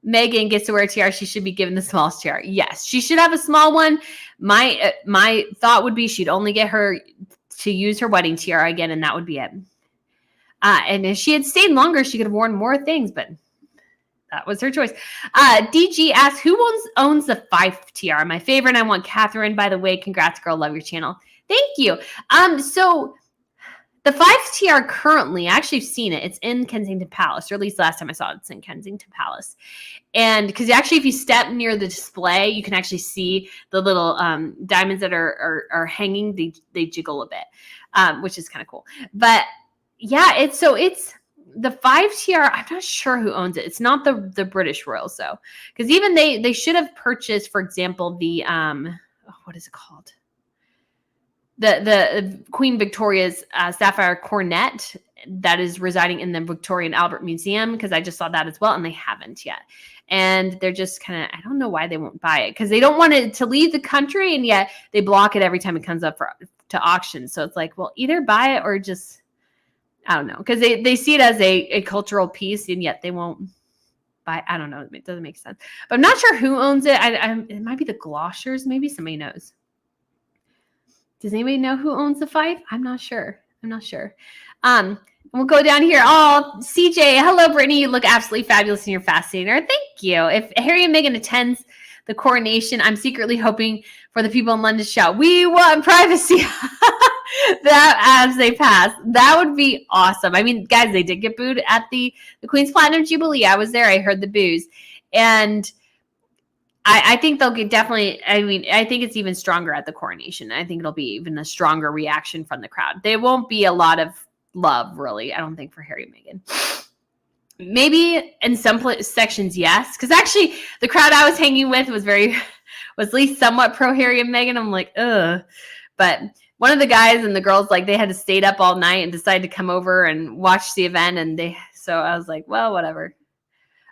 S1: Meghan gets to wear a tiara, she should be given the smallest tiara. Yes, she should have a small one. My thought would be she'd only get her to use her wedding tiara again, and that would be it. And if she had stayed longer, she could have worn more things, but that was her choice. DG asks, who owns the Fife tiara? My favorite. I want Catherine. By the way, congrats, girl. Love your channel. Thank you. So the Fife tiara currently, I actually have seen it. It's in Kensington Palace, or at least last time I saw it, it's in Kensington Palace. And because actually, if you step near the display, you can actually see the little diamonds that are hanging. They jiggle a bit, which is kind of cool. But yeah, it's the Fife tiara. I'm not sure who owns it. It's not the British royals though, because even they should have purchased, for example, the what is it called? The Queen Victoria's sapphire coronet that is residing in the Victoria and Albert Museum, because I just saw that as well, and they haven't yet. And they're just kind of, I don't know why they won't buy it, because they don't want it to leave the country, and yet they block it every time it comes up to auction. So it's like, well, either buy it or just, I don't know, because they see it as a cultural piece, and yet they won't buy. I don't know. It doesn't make sense. But I'm not sure who owns it. It might be the Gloshers. Maybe somebody knows. Does anybody know who owns the Fife? I'm not sure. We'll go down here. Oh, CJ. Hello, Brittany. You look absolutely fabulous and you're fascinating. Thank you. If Harry and Meghan attends the coronation, I'm secretly hoping for the people in London to shout, "We want privacy." That as they pass. That would be awesome. I mean, guys, they did get booed at the Queen's Platinum Jubilee. I was there. I heard the boos. And I think they'll get definitely, I mean, I think it's even stronger at the coronation. I think it'll be even a stronger reaction from the crowd. There won't be a lot of love, really, I don't think, for Harry and Meghan. Maybe in some sections, yes. Because actually, the crowd I was hanging with was at least somewhat pro Harry and Meghan. I'm like, ugh. But one of the guys and the girls, like, they had to stay up all night and decide to come over and watch the event. So I was like, well, whatever.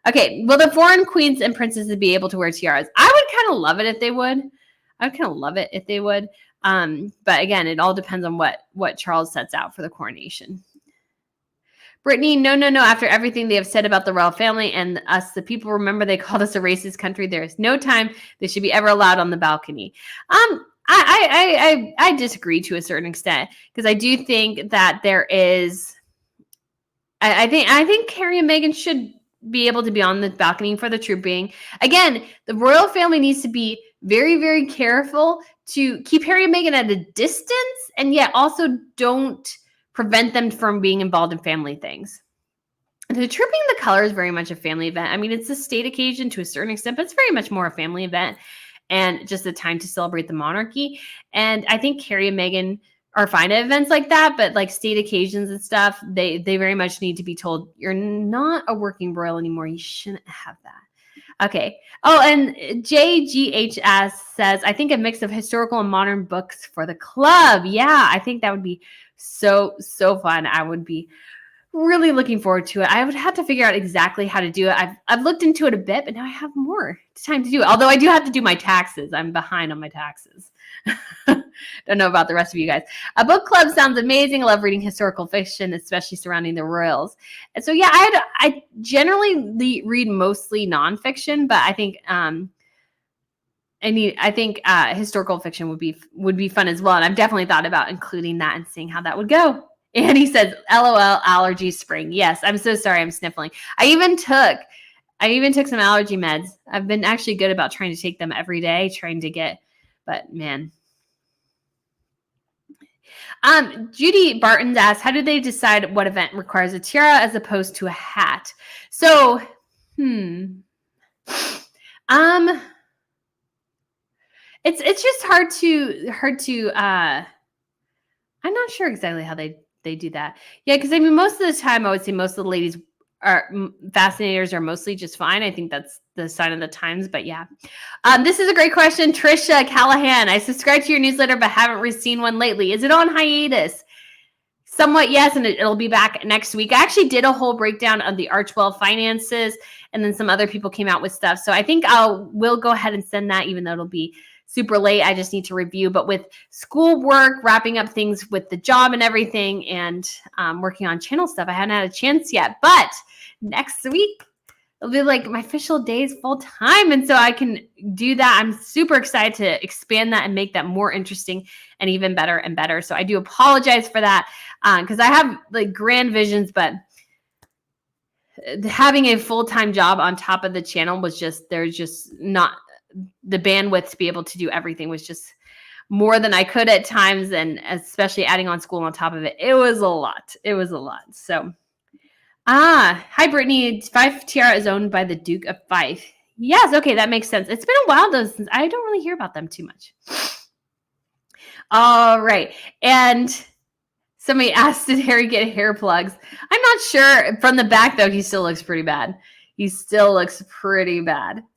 S1: Okay, will the foreign queens and princesses be able to wear tiaras? I would kind of love it if they would. But again, it all depends on what Charles sets out for the coronation. Brittany, no. After everything they have said about the royal family and us, the people, remember they called us a racist country. There is no time they should be ever allowed on the balcony. I disagree to a certain extent, because I do think that there is. I think Harry and Meghan should be able to be on the balcony for the trooping. Again, the royal family needs to be very, very careful to keep Harry and Meghan at a distance, and yet also don't prevent them from being involved in family things. The Tripping the Color is very much a family event. I mean, it's a state occasion to a certain extent, but it's very much more a family event and just a time to celebrate the monarchy. And I think Harry and Meghan are fine at events like that, but like state occasions and stuff, they very much need to be told, you're not a working royal anymore. You shouldn't have that. Okay. Oh, and JGHS says, I think a mix of historical and modern books for the club. Yeah, I think that would be so fun. I would be really looking forward to it. I would have to figure out exactly how to do it. I've looked into it a bit, but now I have more time to do it. Although I do have to do my taxes. I'm behind on my taxes. Don't know about the rest of you guys. A book club sounds amazing. I love reading historical fiction, especially surrounding the royals. And so, yeah, I generally read mostly nonfiction, but I think historical fiction would be fun as well. And I've definitely thought about including that and seeing how that would go. And he says, LOL, allergy spring. Yes, I'm so sorry. I'm sniffling. I even took some allergy meds. I've been actually good about trying to take them every day, but man. Judy Barton's asked, how do they decide what event requires a tiara as opposed to a hat? So, it's just hard to I'm not sure exactly how they do that. Yeah, because I mean, most of the time, I would say most of the ladies fascinators are mostly just fine. I think that's the sign of the times. But yeah, this is a great question, Trisha Callahan. I subscribed to your newsletter, but haven't seen one lately. Is it on hiatus? Somewhat, yes, and it'll be back next week. I actually did a whole breakdown of the Archwell finances, and then some other people came out with stuff. So I think we'll go ahead and send that, even though it'll be super late. I just need to review, but with schoolwork, wrapping up things with the job and everything, and working on channel stuff, I haven't had a chance yet. But next week, it'll be like my official days full time, and so I can do that. I'm super excited to expand that and make that more interesting and even better and better. So I do apologize for that because I have like grand visions, but having a full-time job on top of the channel was there's just not the bandwidth to be able to do everything. Was just more than I could at times, and especially adding on school on top of it, it was a lot. So hi Brittany. Fife Tiara is owned by the Duke of Fife. Yes, okay, that makes sense. It's been a while though, since I don't really hear about them too much. All right, and somebody asked, did Harry get hair plugs? I'm not sure. From the back though, he still looks pretty bad.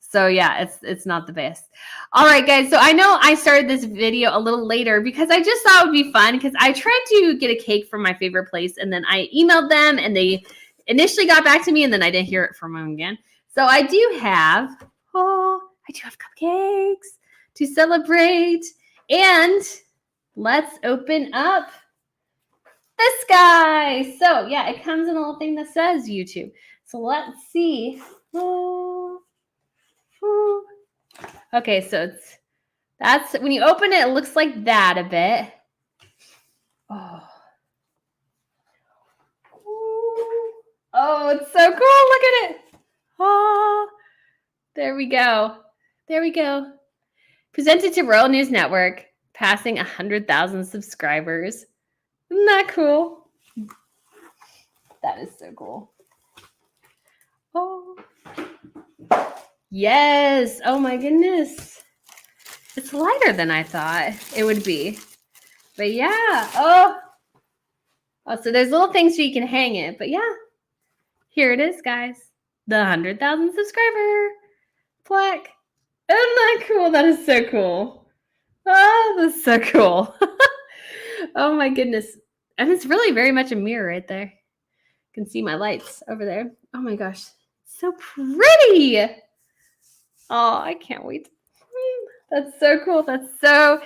S1: So yeah, it's not the best. All right, guys. So I know I started this video a little later because I just thought it would be fun, because I tried to get a cake from my favorite place, and then I emailed them, and they initially got back to me, and then I didn't hear it from them again. So I do have cupcakes to celebrate, and let's open up this guy. So yeah, it comes in a little thing that says YouTube. So let's see. Okay, so that's when you open it, it looks like that a bit. Oh, it's so cool. Look at it. Oh, there we go. Presented to Royal News Network, passing 100,000 subscribers. Isn't that cool? That is so cool. Oh. Yes. Oh my goodness. It's lighter than I thought it would be. But yeah. Oh, so there's little things so you can hang it. But yeah. Here it is, guys. The 100,000 subscriber plaque. Isn't that cool? That is so cool. Oh, that's so cool. Oh my goodness. And it's really very much a mirror right there. You can see my lights over there. Oh my gosh. So pretty. Oh, I can't wait. That's so cool. That's so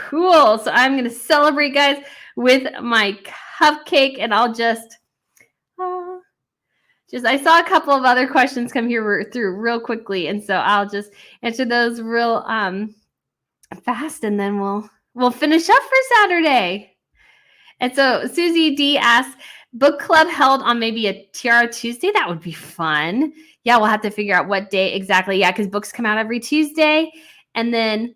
S1: cool. So I'm going to celebrate, guys, with my cupcake, and I'll I saw a couple of other questions come through real quickly, and so I'll just answer those real fast, and then we'll finish up for Saturday. And so Susie D asks, book club held on maybe a Tiara Tuesday? That would be fun. Yeah, we'll have to figure out what day exactly. Yeah, because books come out every Tuesday. And then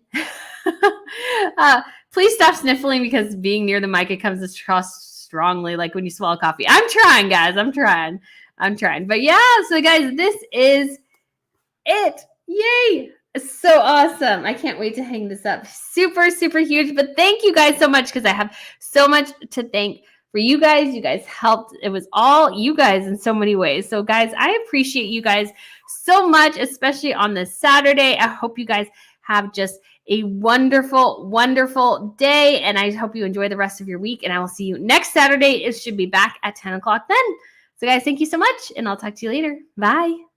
S1: please stop sniffling, because being near the mic, it comes across strongly, like when you swallow coffee. I'm trying, guys. I'm trying. But yeah, so guys, this is it. Yay. So awesome. I can't wait to hang this up. Super, super huge. But thank you guys so much, because I have so much to thank for you guys. You guys helped. It was all you guys in so many ways. So guys, I appreciate you guys so much, especially on this Saturday. I hope you guys have just a wonderful, wonderful day. And I hope you enjoy the rest of your week. And I will see you next Saturday. It should be back at 10 o'clock then. So guys, thank you so much. And I'll talk to you later. Bye.